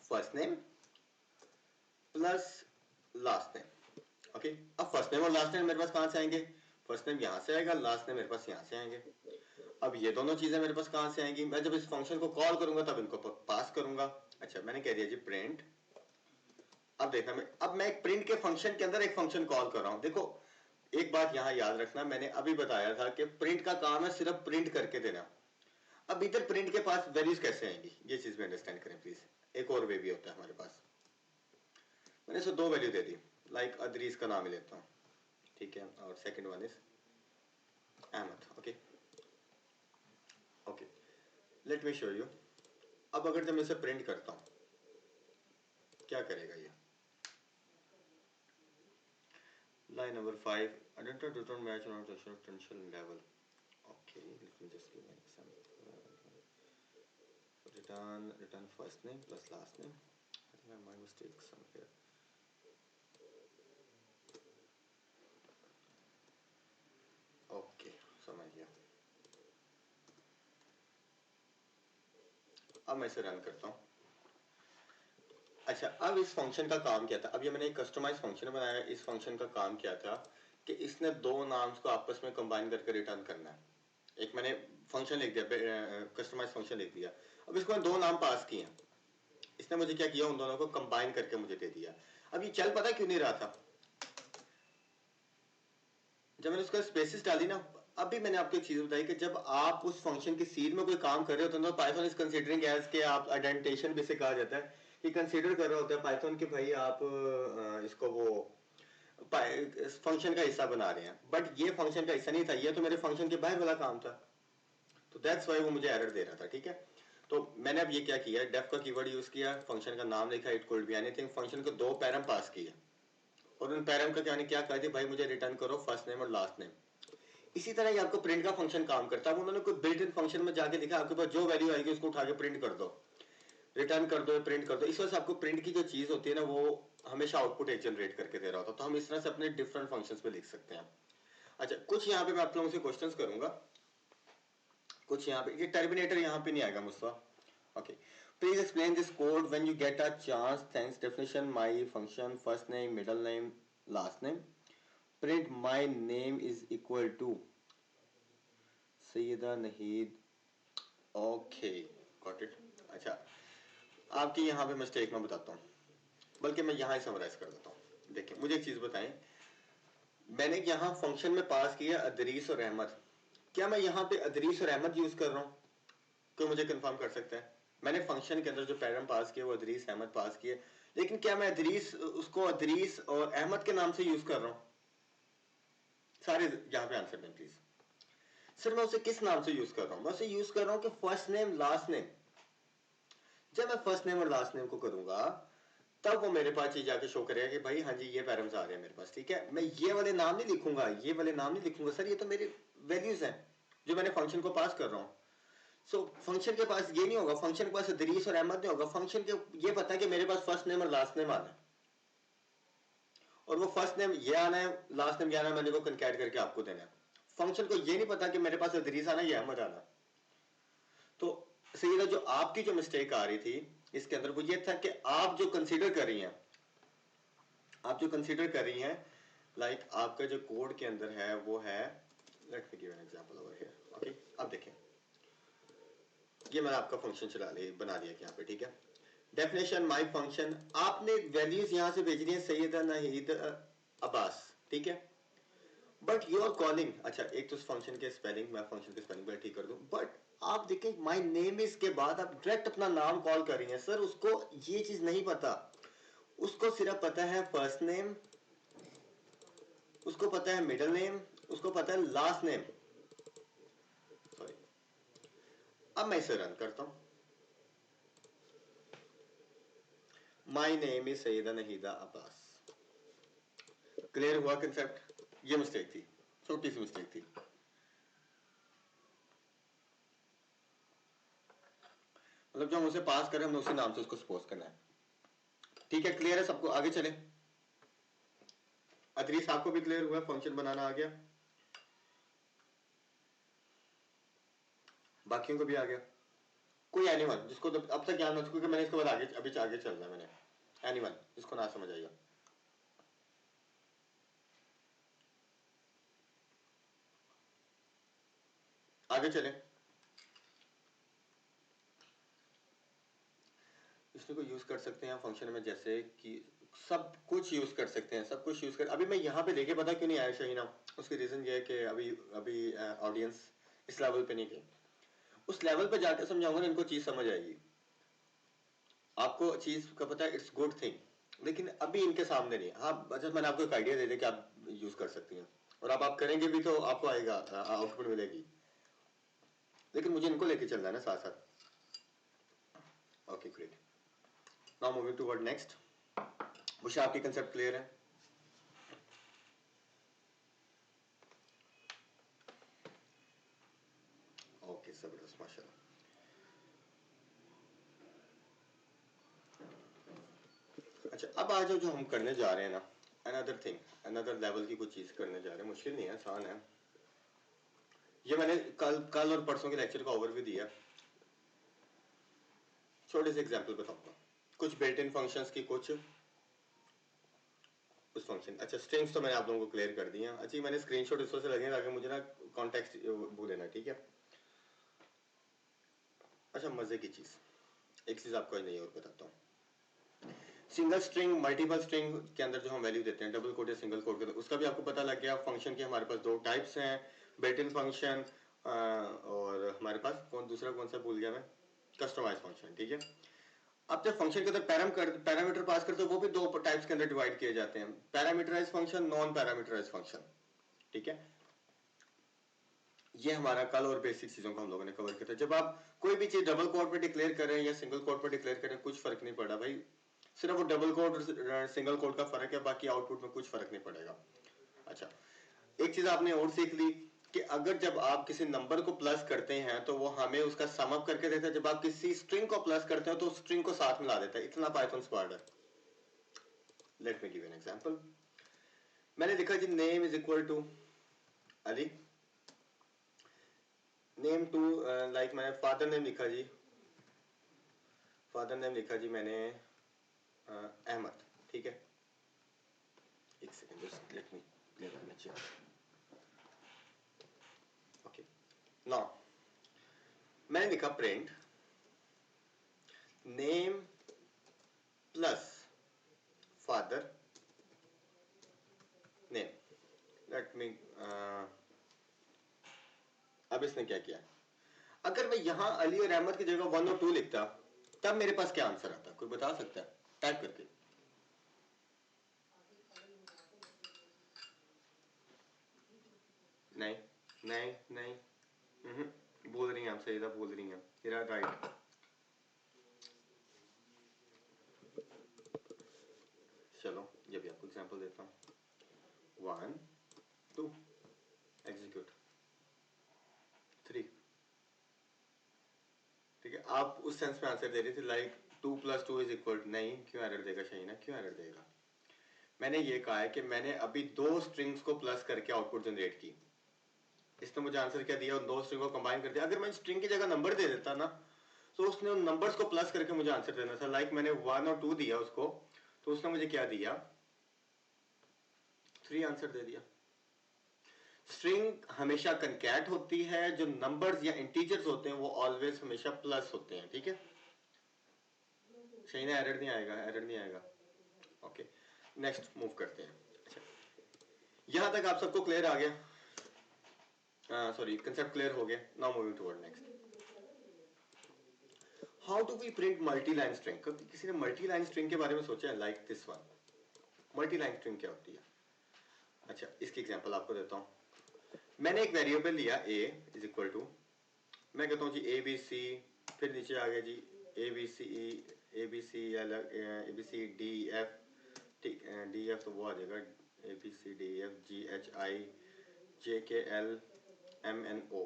first name plus last name. Okay अब फर्स्ट नेम और लास्ट नेम मेरे पास कहां से आएंगे? फर्स्ट नेम यहां से आएगा, लास्ट नेम मेरे पास यहां से आएंगे। अब ये दोनों चीजें मेरे पास कहां से आएंगी? मैं जब इस फंक्शन को कॉल करूंगा तब इनको पास करूंगा। अच्छा मैंने कह दिया जी प्रिंट। अब देखना अब मैं एक प्रिंट के फंक्शन के अंदर एक फंक्शन कॉल कर रहा हूं। देखो एक बात यहां याद रखना, मैंने अभी बताया था कि प्रिंट का काम है सिर्फ प्रिंट करके देना। अब इधर प्रिंट के पास वैल्यूज कैसे आएंगी ये चीज भी अंडरस्टैंड करें प्लीज। एक और वे भी होता है हमारे पास। मैंने इसको दो वैल्यू दे दी, लाइक अदरीस का नाम ही लेता हूँ ठीक है, और second one is Ahmed. Okay okay let me show you. अब अगर जब मैं इसे प्रिंट करता हूँ क्या करेगा ये? line number 5 identity does not match on the potential level. Okay let me just give an example. Return first name plus last name. I think I might mistake somewhere. Okay समझ गया। अब मैं इसे रन करता हूँ। अच्छा अब इस फंक्शन का काम क्या था? अब ये मैंने एक कस्टमाइज फंक्शन बनाया। इस फंक्शन का काम क्या था कि इसने दो नाम्स को आपस में कंबाइन करके रिटर्न करना है। एक मैंने फंक्शन लिख दिया, कस्टमाइज फंक्शन लिख दिया। अब इसको दो नाम पास किए, इसने मुझे क्या किया, उन दोनों को कंबाइन करके मुझे दे दिया। अब ये चल पता क्यों नहीं रहा था? जब मैंने उसका स्पेसिस डाली ना, अभी मैंने आपको एक चीज बताई कि जब आप उस फंक्शन की सीड में कोई काम कर रहे होते हैं तो पाइथन इज कंसीडरिंग एज के आप आइडेंटिटेशन भी से कहा जाता है कि कंसीडर कर रहे होते हैं पाइथन के भाई आप इसको वो फंक्शन का हिस्सा बना रहे हैं, बट ये फंक्शन का हिस्सा नहीं था, ये तो मेरे फंक्शन के बाहर वाला काम था। तो दैट्स वाई वो मुझे एरर दे रहा था ठीक है। तो मैंने अब ये क्या किया, डेफ का कीवर्ड यूज किया, फंक्शन का नाम लिखा, it could be anything, function को दो पैरम पास किए और उन पैरम का क्या कहा थी, भाई मुझे रिटर्न करो फर्स्ट नेम और लास्ट नेम। इसी तरह ही आपको प्रिंट का फंक्शन काम करता है। उन्होंने कोई बिल्ट इन फंक्शन में जाके लिखा आपके पास जो वैल्यू आएगी उसको उठा के प्रिंट कर दो, रिटर्न कर दो, प्रिंट कर दो। इस वजह से आपको प्रिंट की जो चीज होती है ना वो हमेशा आउटपुट एक जनरेट करके दे रहा होता है। तो हम इस तरह से अपने डिफरेंट फंक्शंस पे लिख सकते हैं। अच्छा कुछ यहाँ पे मैं आप लोगों से क्वेश्चंस करूंगा, कुछ यहाँ पे, ये टर्मिनेटर यहाँ पे नहीं आएगा Mustafa. Okay please explain this code when you get a chance, thanks, definition my function first name middle name last name, print my name is equal to Sayyeda Naheed. Okay got it. अच्छा आपकी यहाँ पे मिस्टेक मैं बताता हूँ, बल्कि मैं यहाँ ही समराइज कर देता हूँ। देखिए मुझे एक चीज बताएं, मैंने यहाँ फंक्शन में पास किया अदरीस और अहमद, क्या मैं यहाँ पे अदरीस और अहमद यूज कर रहा हूँ? कोई मुझे कंफर्म कर सकता है? मैंने फंक्शन के अंदर जो पैरम पास किए वो अदरीस अहमद पास किए, लेकिन क्या मैं अदरीस उसको अदरीस और अहमद के नाम से यूज कर रहा हूँ? सारे यहाँ पे आंसर दें प्लीज। सर मैं उसे किस नाम से यूज कर रहा हूँ? मैं उसे यूज कर रहा हूँ कि फर्स्ट नेम लास्ट नेम। जब मैं फर्स्ट नेम और लास्ट नेम को करूंगा तब वो मेरे पास चीज जाके शो करेगा कि भाई हाँ जी ये पैरम्स आ रहे हैं मेरे पास, ठीक है। मैं ये वाले नाम नहीं लिखूंगा, ये वाले नाम नहीं लिखूंगा सर, ये तो मेरे वैल्यूज हैं जो मैंने फंक्शन को पास कर रहा हूँ। सो फंक्शन के पास ये नहीं होगा, फंक्शन के पास इदरीस और अहमद नहीं होगा, फंक्शन के ये पता है कि मेरे पास फर्स्ट नेम और लास्ट नेम आना है, और वो फर्स्ट नेम ये आना है, लास्ट नेम ये आना है, मैंने को कंकैट करके आपको देना है। फंक्शन को ये नहीं पता कि मेरे पास इदरीस आना है या अहमद आना है। तो सही, जो आपकी जो मिस्टेक आ रही थी इसके अंदर वो ये था कि आप जो कंसीडर कर रही हैं, आप जो कंसीडर कर रही हैं लाइक आपका जो कोड के अंदर है वो है, let me give an example over here. Okay, अब देखें, ये मैंने आपका फंक्शन चला लिया, बना दिया यहाँ पे, ठीक है। डेफिनेशन माय फंक्शन, आपने वैल्यूज यहां से भेजनी है सैयदा नाहिद अब्बास, ठीक है। बट यू आर कॉलिंग, अच्छा एक तो फंक्शन के स्पेलिंग, मैं फंक्शन के स्पेलिंग पर ठीक कर दूं, बट आप देखें माय नेम इज के बाद आप डायरेक्ट अपना नाम कॉल कर रही हैं। सर उसको ये चीज नहीं पता, उसको सिर्फ पता है फर्स्ट नेम, उसको पता है मिडिल नेम, उसको पता है लास्ट नेम। सॉरी, अब मैं इसे रन करता हूं। My name is Sayeda Naheeda Abbas. Clear हुआ कंसेप्ट? ये मिस्टेक थी, छोटी सी मिस्टेक थी। मतलब जो हम उसे पास करें हमने उसी नाम से उसको सपोज करना है, ठीक है। क्लियर है सबको? आगे चले। अदरीस आपको भी क्लियर हुआ, फंक्शन बनाना आ गया, बाकियों को भी आ गया? कोई एनीवन जिसको तो अब तक ज्ञान ना, क्योंकि मैंने इसके बाद आगे अभी आगे चलना है मैंने, एनीवन जिसको ना समझ आएगा? आगे चले। इसको यूज कर सकते हैं फंक्शन में, जैसे कि सब कुछ यूज कर सकते हैं, सब कुछ यूज कर। अभी मैं यहाँ पे लेके पता क्यों नहीं आया शहीना, उसकी रीजन ये है कि अभी अभी ऑडियंस इस लेवल पे नहीं गई। उस लेवल पे जाकर समझाऊंगा ना, इनको चीज समझ आएगी। आपको चीज का पता है, इट्स गुड थिंग, लेकिन अभी इनके सामने नहीं। हाँ अच्छा, मैंने आपको एक आइडिया दे दिया कि आप यूज कर सकती हैं, और अब आप करेंगे भी तो आपको आएगा, आउटपुट मिलेगी, लेकिन मुझे इनको लेके चलना है ना साथ साथ। Okay great, now moving toward next. मुझे आपकी कंसेप्ट क्लियर है? ओके जबरदस्त, माशाल्लाह। अच्छा अब आज जो हम करने जा रहे हैं ना, अनदर थिंग, अनदर लेवल की कुछ चीज करने जा रहे हैं। मुश्किल नहीं है, आसान है। ये मैंने कल और परसों के लेक्चर का ओवरव्यू दिया, छोटे से एग्जांपल बताऊंगा। कुछ बिल्ट इन फंक्शंस की, कुछ फंक्शन। अच्छा स्ट्रिंग्स तो मैंने आप लोगों को क्लियर कर दी है। अच्छा मैंने स्क्रीनशॉट इस वजह से लगे ताकि मुझे ना कॉन्टेक्स्ट वो देना, ठीक है। अच्छा मजे की चीज, एक चीज आपको नहीं और बताता हूँ। सिंगल स्ट्रिंग मल्टीपल स्ट्रिंग के अंदर जो हम वैल्यू देते हैं, डबल कोट या सिंगल कोट के अंदर, उसका भी आपको पता लग गया। फंक्शन के हमारे पास दो टाइप्स हैं, बिल्ट इन फंक्शन, और हमारे पास दूसरा कौन सा भूल गया मैं, कस्टमाइज फंक्शन, ठीक है। अब जब फंक्शन के अंदर पैरामीटर पास करते हो, वो भी दो टाइप्स के अंदर डिवाइड किए जाते हैं, parameterize function, non parameterize function, ठीक है। ये हमारा कल और बेसिक चीजों को हम लोगों ने कवर किया था। जब आप कोई भी चीज डबल कोट पे डिक्लेयर करें या सिंगल कोट पे डिक्लेयर करें, कुछ फर्क नहीं पड़ा भाई, सिर्फ वो डबल कोट और सिंगल कोट का फर्क है, बाकी आउटपुट में कुछ फर्क नहीं पड़ेगा। अच्छा एक चीज आपने और सीख ली कि अगर जब आप किसी नंबर को प्लस करते हैं तो वो हमें उसका सम अप करके देता है, जब आप किसी स्ट्रिंग को प्लस करते हो तो स्ट्रिंग को साथ मिला देता है। इतना पाइथन स्मार्ट है। Let me give an example. मैंने लिखा जी name is equal to Ali, name two like मैंने फादर नेम लिखा जी, फादर नेम लिखा जी मैंने अहमद, ठीक है। एक second just let me clear करना चाहिए। ओके नाउ मैंने लिखा print name plus father name. Let मी अब इसने क्या किया, अगर मैं यहां अली और अहमद की जगह 1 और 2 लिखता तब मेरे पास क्या आंसर आता, कोई बता सकता है टाइप करके? नहीं नहीं नहीं, बोल रही हैं आप, सही बोल रही हैं, राइट। चलो ये भी आपको एग्जांपल देता हूँ, 1 2 एग्जीक्यूट 3, ठीक है। आप उस सेंस में आंसर दे रही थी लाइक 2 + 2 = नहीं, क्यों एरर देगा शहीना, क्यों एरर देगा? मैंने ये कहा है कि मैंने अभी 2 स्ट्रिंग्स को प्लस करके आउटपुट जनरेट की, इसने मुझे आंसर क्या दिया, उन 2 स्ट्रिंग को कंबाइन कर दिया। अगर मैं स्ट्रिंग की जगह नंबर दे देता ना, तो उसने उन नंबर्स को प्लस करके मुझे आंसर देना था। लाइक मैंने 1 और 2 दिया उसको, तो उसने मुझे क्या दिया, 3 आंसर दे दिया। स्ट्रिंग हमेशा कंकैट होती है, जो नंबर्स या इंटीजर्स होते हैं वो ऑलवेज हमेशा प्लस होते हैं, ठीक है। सही ना, एरर नहीं आएगा, एरर नहीं आएगा। ओके, नेक्स्ट मूव करते हैं। अच्छा, यहां तक आप सबको क्लियर आ गया? सॉरी, कंसेप्ट क्लियर हो गया। Now moving toward next, how do we print multi line string. कभी किसी ने मल्टी लाइन स्ट्रिंग के बारे में सोचा है? Like this one, multi line string क्या होती है? अच्छा, इसकी एग्जांपल आपको देता हूं। मैंने एक वेरिएबल लिया a इज इक्वल टू, मैं कहता हूं जी ए बी सी, फिर नीचे आ गया जी A B C D F, ठीक, डी एफ तो वो आ जाएगा A B C D F G H I J K L M N O,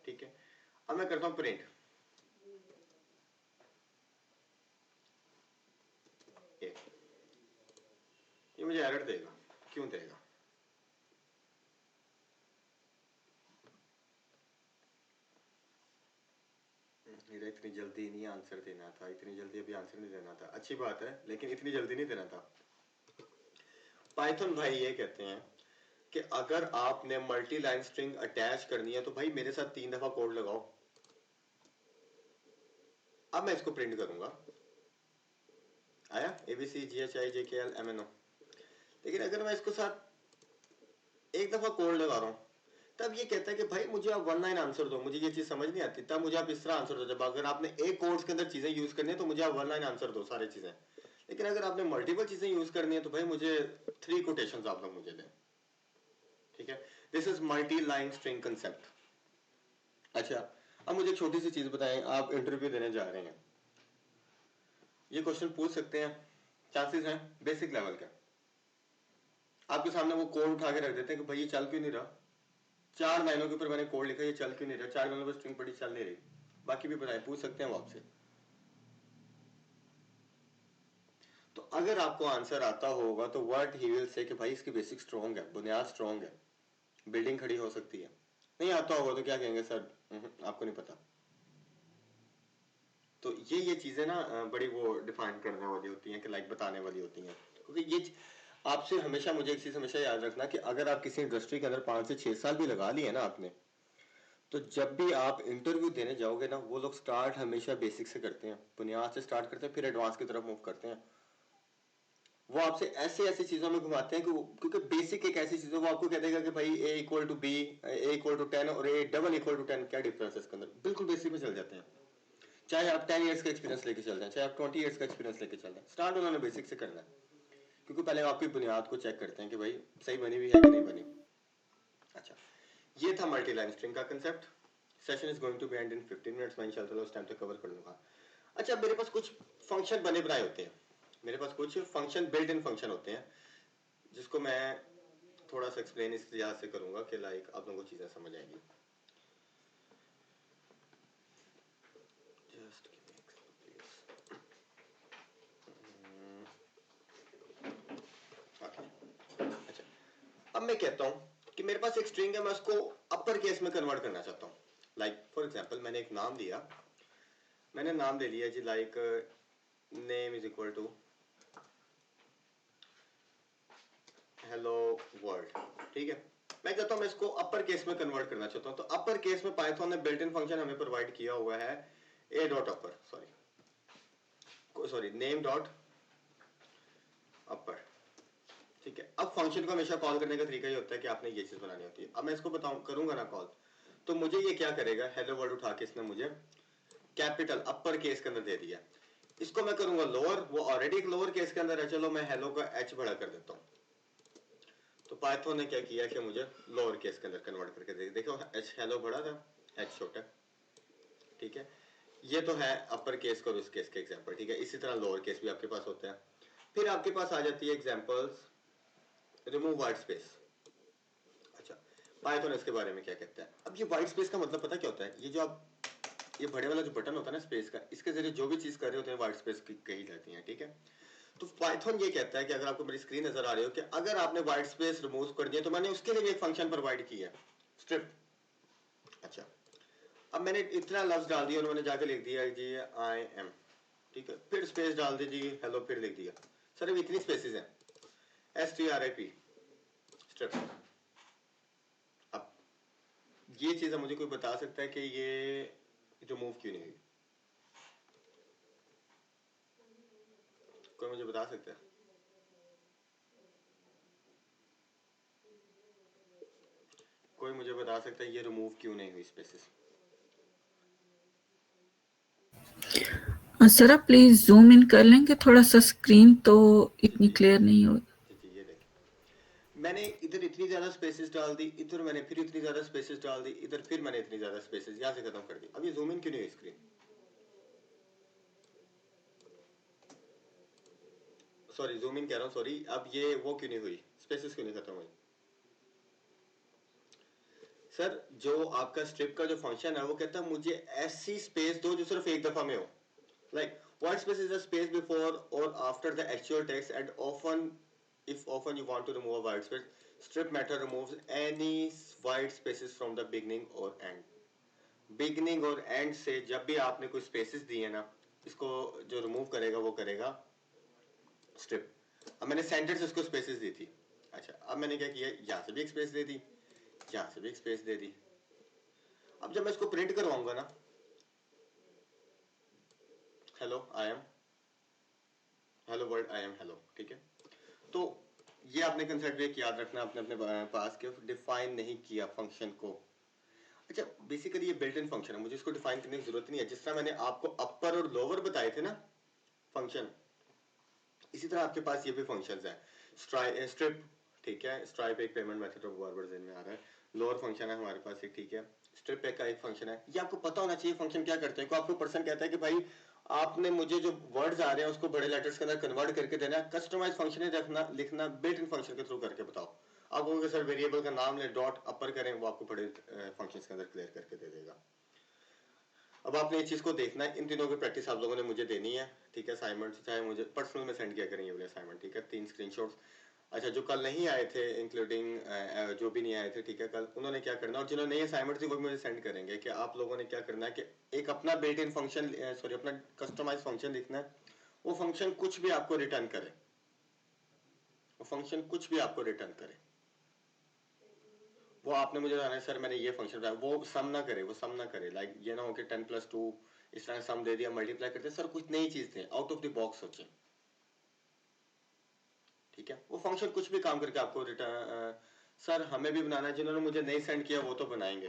ठीक है। अब मैं करता हूं प्रिंट ए, ये मुझे एरर देगा, क्यों देगा? मेरा इतनी जल्दी नहीं आंसर देना था, इतनी जल्दी अभी आंसर नहीं देना था। अच्छी बात है, लेकिन इतनी जल्दी नहीं देना था। पाइथन भाई ये कहते हैं कि अगर आपने मल्टी लाइन स्ट्रिंग अटैच करनी है तो भाई मेरे साथ 3 दफा कोड लगाओ। अब मैं इसको प्रिंट करूंगा, आया ABC ji H I J K L M N O, लेकिन अगर मैं इसको साथ एक दफा कोड लगा रहा हूं, तब ये कहता है कि भाई मुझे आप 1 लाइन आंसर दो, मुझे ये चीज समझ नहीं आती, तब मुझे आप इस तरह आंसर दो। जब अगर आपने एक कोड्स के अंदर चीजें यूज करनी है तो मुझे आप 1 लाइन आंसर दो सारी चीजें, लेकिन अगर आपने मल्टीपल चीजें यूज करनी है तो भाई मुझे 3 कोटेशंस आप लोग मुझे दें, ठीक है। This is multi line string concept. अच्छा, अब मुझे एक छोटी सी चीज बताएं, आप इंटरव्यू देने जा रहे हैं, ये क्वेश्चन पूछ सकते हैं, चांसेस हैं बेसिक लेवल का। आपके सामने वो कोड उठा के रख देते हैं कि भाई ये चल क्यों नहीं रहा, 4 लाइनों के ऊपर मैंने कोड लिखा, ये चल क्यों नहीं रहा, 4 लाइनों पर स्ट्रिंग पड़ी चल नहीं रही, बाकी भी बताएं, पूछ सकते हैं वो आपसे। तो अगर आपको आंसर आता होगा तो व्हाट ही विल से कि भाई इसकी बेसिक स्ट्रॉन्ग है, बुनियाद स्ट्रॉन्ग है, बिल्डिंग खड़ी हो सकती है। नहीं आता होगा तो क्या कहेंगे, सर आपको नहीं पता। तो ये चीजें ना बड़ी वो डिफाइन करने वाली होती हैं कि लाइक बताने वाली होती हैं, क्योंकि ये आपसे हमेशा, मुझे एक चीज हमेशा याद रखना कि अगर आप किसी इंडस्ट्री के अंदर 5 से 6 साल भी लगा लिए ना आपने, तो जब भी आप इंटरव्यू देने जाओगे ना, वो लोग स्टार्ट हमेशा बेसिक से करते हैं, बुनियाद से स्टार्ट करते हैं, फिर एडवांस की तरफ मूव करते हैं। वो आपसे ऐसे ऐसी चीजों में घुमाते हैं कि क्योंकि बेसिक एक ऐसी चीज है, वो आपको कह देगा कि भाई a equal to B, a equal to 10 और a डबल इक्वल टू 10, क्या डिफरेंस है इसके अंदर, बिल्कुल बेसिक में चल जाते हैं। चाहे आप 10 इयर्स का एक्सपीरियंस लेके चल जाएं, चाहे आप 20 इयर्स का एक्सपीरियंस लेके चल जाएं, स्टार्ट उन्होंने बेसिक से करना है, क्योंकि पहले आपकी बुनियाद को चेक करते हैं कि भाई सही बनी हुई है कि नहीं बनी। अच्छा, ये था मल्टी लाइन स्ट्रिंग का concept. Session is going to be end in 15 minutes, मैं इंशाल्लाह उस टाइम तक कवर कर लूंगा। अच्छा, मेरे पास कुछ फंक्शन बने बनाए होते हैं, मेरे पास कुछ फंक्शन बिल्ट इन फंक्शन होते हैं, जिसको मैं थोड़ा सा एक्सप्लेन इस लिहाज से करूंगा कि लाइक आप लोगों को चीजें समझ आएंगी। Just give me please. अच्छा, अब मैं कहता हूं कि मेरे पास एक स्ट्रिंग है, मैं उसको अपर केस में कन्वर्ट करना चाहता हूं। लाइक फॉर एग्जांपल मैंने एक नाम लिया, मैंने नाम ले लिया जी like name is equal to hello world, ठीक है। मैं कहता हूं मैं इसको अपर केस में कन्वर्ट करना चाहता हूं, तो अपर केस में पाइथन ने बिल्ट इन फंक्शन हमें प्रोवाइड किया हुआ है a dot upper, sorry name dot upper, ठीक है। अब फंक्शन को हमेशा कॉल करने का तरीका ये होता है कि आपने ये चीज बनानी होती है। अब मैं इसको बताऊं, करूंगा ना कॉल, तो मुझे ये क्या करेगा, हेलो वर्ल्ड उठा के इसने मुझे कैपिटल अपर केस के अंदर दे दिया। इसको मैं करूंगा लोअर, वो ऑलरेडी एक लोअर केस के अंदर है, चलो मैं हेलो का एच बड़ा कर देता हूं। तो पाइथन ने क्या किया कि मुझे लोअर केस के अंदर कन्वर्ट करके दे, देखो एच हेलो बड़ा था, एच छोटा, ठीक है। ये तो है अपर केस का और उस केस का एग्जांपल, ठीक है। इसी तरह लोअर केस भी आपके पास होता है। फिर आपके पास आ जाती है एग्जांपल्स, रिमूव वाइट स्पेस। अच्छा, पाइथन इसके बारे में क्या कहता है? अब ये वाइट स्पेस का मतलब पता क्या होता है? ये जो आप ये बड़े वाला जो बटन होता है ना स्पेस का, इसके जरिए जो भी चीज कर रहे होते हैं वाइट स्पेस कही जाती है, ठीक है? तो पाइथन ये कहता है कि अगर आपको मेरी स्क्रीन नजर आ रही हो कि अगर आपने वाइट स्पेस रिमूव कर दिया तो मैंने उसके लिए भी एक फंक्शन प्रोवाइड किया है, स्ट्रिप। अच्छा, अब मैंने इतना लफ्ज डाल दिया, उन्होंने जाके लिख दिया जी आई एम, ठीक है, फिर स्पेस डाल दीजिए हेलो, फिर लिख दिया। सर अब इतनी स्पेसेस हैं, STRIP, स्ट्रिप। अब ये चीज मुझे कोई बता सकता है कि ये रिमूव क्यों नहीं हुई? कोई मुझे बता सकता है? कोई मुझे बता सकता है ये रिमूव क्यों नहीं हुई स्पेसेस? सर आप प्लीज जूम इन कर लेंगे थोड़ा सा, स्क्रीन तो जी इतनी जी क्लियर नहीं हो। जी जी, ये देखिए, मैंने इधर इतनी ज्यादा स्पेसेस डाल दी, इधर मैंने फिर इतनी ज्यादा स्पेसेस डाल दी, इधर फिर मैंने इतनी ज्यादा स्पेसेस यहाँ से खत्म कर दी। अब ये जूम इन क्यों नहीं हुई स्क्रीन? सॉरी, जूम इन कह रहा हूँ, सॉरी। अब ये वो क्यों नहीं हुई, स्पेसेस क्यों नहीं खत्म हुई? सर जो आपका स्ट्रिप का जो फंक्शन है वो कहता है मुझे ऐसी स्पेस दो जो सिर्फ एक दफा में हो। Like white space is a space before or after the actual text, and often, if often you want to remove a white space, strip method removes any white spaces from the beginning or end. Beginning और end से जब भी आपने कोई spaces दिए ना, इसको जो remove करेगा वो करेगा strip। अब मैंने center से इसको spaces दी थी। अच्छा, अब मैंने क्या किया, यहाँ से भी एक space दे दी, यहाँ से भी एक space दे दी। अब जब मैं इसको print करवाऊंगा ना, hello I am, hello world I am hello, ठीक है? तो ये आपने कंसेप्ट एक याद रखना अपने अपने पास के, डिफाइन नहीं किया फंक्शन को। अच्छा, बेसिकली ये बिल्ट इन फंक्शन है, मुझे इसको डिफाइन करने की जरूरत नहीं है। जिस तरह मैंने आपको अपर और लोअर बताए थे ना फंक्शन, इसी तरह आपके पास ये भी फंक्शंस हैं। स्ट्रिप, ठीक है, स्ट्राइप एक पेमेंट मेथड ऑफ वर्बर्स में आ रहा है। लोअर फंक्शन है हमारे पास एक, ठीक है। स्ट्रिप का एक फंक्शन है, ये आपको पता होना चाहिए फंक्शन क्या करते हैं। को आपको पर्सन कहता है कि भाई आपने मुझे जो वर्ड्स आ रहे हैं उसको बड़े लेटर्स के अंदर कन्वर्ट करके देना है, कस्टमाइज फंक्शन रखना, लिखना बिल्ट इन फंक्शन के थ्रू करके बताओ। आप कहोगे सर वेरिएबल का नाम ले, डॉट अपर करें, वो आपको बड़े फंक्शंस के अंदर क्लियर करके दे देगा। अब आपने इस चीज को देखना है, इन तीनों की प्रैक्टिस आप लोगों ने मुझे देनी है, ठीक है। असाइनमेंट चाहे मुझे पर्सनल में सेंड किया करें ये वाले असाइनमेंट, ठीक है, 3 स्क्रीनशॉट्स। अच्छा, जो कल नहीं आए थे इंक्लूडिंग जो भी नहीं आए थे, ठीक है, कल उन्होंने क्या करना, और जिन्होंने नई असाइनमेंट थी वो भी मुझे सेंड करेंगे कि आप लोगों ने क्या करना है कि एक अपना बिल्ट इन फंक्शन, सॉरी अपना कस्टमाइज फंक्शन लिखना है। वो फंक्शन कुछ भी आपको रिटर्न करे, वो फंक्शन कुछ भी आपको रिटर्न करे, वो आपने मुझे बताना है सर मैंने ये फंक्शन बनाया, वो सम ना करे, वो सम ना करे, लाइक ये ना हो कि 10+2 इस तरह सम दे दिया, मल्टीप्लाई करते सर, कुछ नई चीज थे, आउट ऑफ द बॉक्स सोचे, ठीक है। वो फंक्शन कुछ भी काम करके आपको रिटर्न, सर हमें भी बनाना है, जिन्होंने मुझे नहीं सेंड किया वो तो बनाएंगे,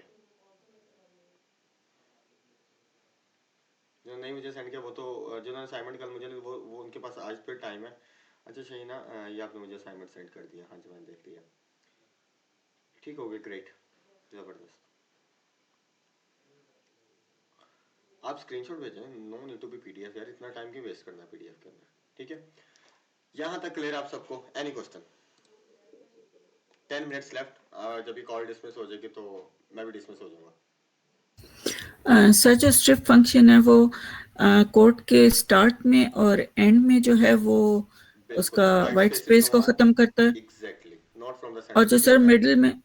जिन्होंने नहीं मुझे सेंड किया वो तो जिन्होंने असाइनमेंट कल मुझे वो उनके पास आज फिर टाइम है। अच्छा शहीना, ये आपने मुझे असाइनमेंट सेंड कर दिया, हाँ जी मैंने देख लिया, ठीक हो गया, ग्रेट, जबरदस्त। आप स्क्रीनशॉट भेजें, no need to be PDF यार, इतना टाइम क्यों वेस्ट करना है पीडीएफ के अंदर, ठीक है। यहाँ तक क्लियर आप सबको? Any question? 10 मिनट्स लेफ्ट, जब भी कॉल डिसमिस हो जाएगी तो मैं भी डिसमिस हो जाऊंगा। सर जो स्ट्रिप फंक्शन है वो कोड के स्टार्ट में और एंड में जो है वो बिल्कुल, उसका वाइट वाइट स्पेसेस स्पेस को खत्म करता है, एग्जैक्टली, नॉट फ्रॉम द और सेंटर जो to sir the end. Middle में अभी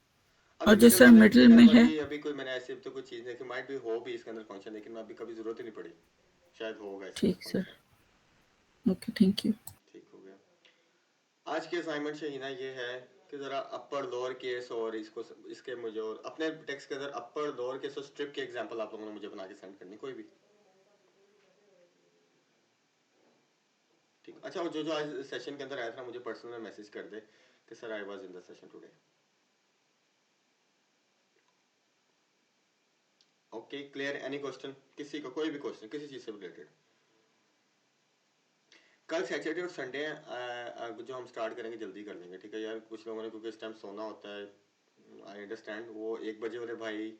और जो मिडिल सर वाले मिडिल मिडिल में है। वाली अभी कोई मैंने ऐसी तो कोई चीज नहीं कि माइट भी हो भी इसके अंदर फंक्शन, लेकिन मैं अभी कभी जरूरत ही नहीं पड़ी, शायद होगा इसके अंदर ठीक sir, function. Okay thank you. ठीक हो गया। आज के असाइनमेंट से ही ना ये है कि जरा अपर लोअर केस और इसको इसके मुझे और अपने टेक्स्ट के अंदर अपर लोअर केस और स्ट्रिप के एग्जांपल आप लोगों ने मुझे बना के सेंड करनी, कोई भी, ठीक। अच्छा, और जो जो आज सेशन के अंदर आया था मुझे पर्सनल में मैसेज कर दे कि sir I was in the session today. Okay, clear? Any question किसी का, कोई भी क्वेश्चन किसी चीज से रिलेटेड? कल सैटरडे और संडे है, जो हम स्टार्ट करेंगे जल्दी कर देंगे, ठीक है यार। कुछ लोगों ने क्योंकि इस टाइम सोना होता है, आई अंडरस्टैंड। वो 1 बजे वाले भाई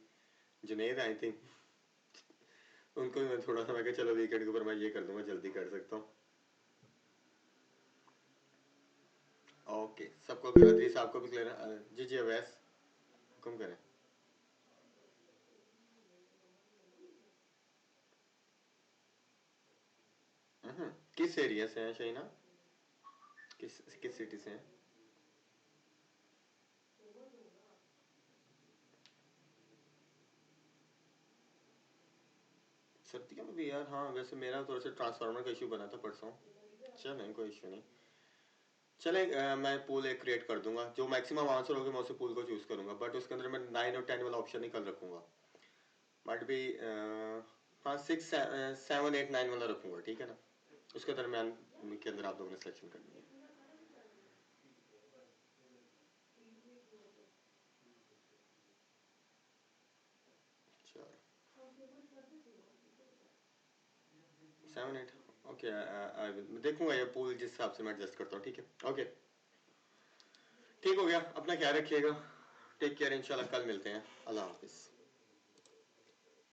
जुनेद आई थिंक, उनको भी मैं थोड़ा सा मैं चलो वीकेंड के ऊपर मैं ये कर दूंगा, जल्दी कर सकता हूँ। ओके, सबको क्लियर, अदरीस आपको भी क्लियर है? जी जी अवैस, हुक्म करें। किस एरिया से हैं शहीना? किस किस सिटी से हैं? सर्दियों में भी यार, हाँ वैसे मेरा थोड़ा सा ट्रांसफार्मर का इशू बना था परसों। चलें, कोई इशू नहीं। चले, मैं पूल एक क्रिएट कर दूंगा, जो मैक्सिमम आंसर होगा मैं उस पूल को चूज करूंगा, बट उसके अंदर मैं 9 और 10 वाला ऑप्शन ही कल रखूंगा। बट भी हाँ 6 7 8 9 वाला रखूंगा, ठीक है ना? उसके दरमियान के अंदर आप लोगों ने सिलेक्शन करनी है। चलो 7 8, ओके। देखूंगा ये पूल जिस हिसाब से मैं एडजस्ट करता हूँ, ठीक है? ओके, ठीक हो गया। अपना ख्याल रखिएगा, टेक केयर, इंशाल्लाह कल मिलते हैं। अल्लाह हाफिज़।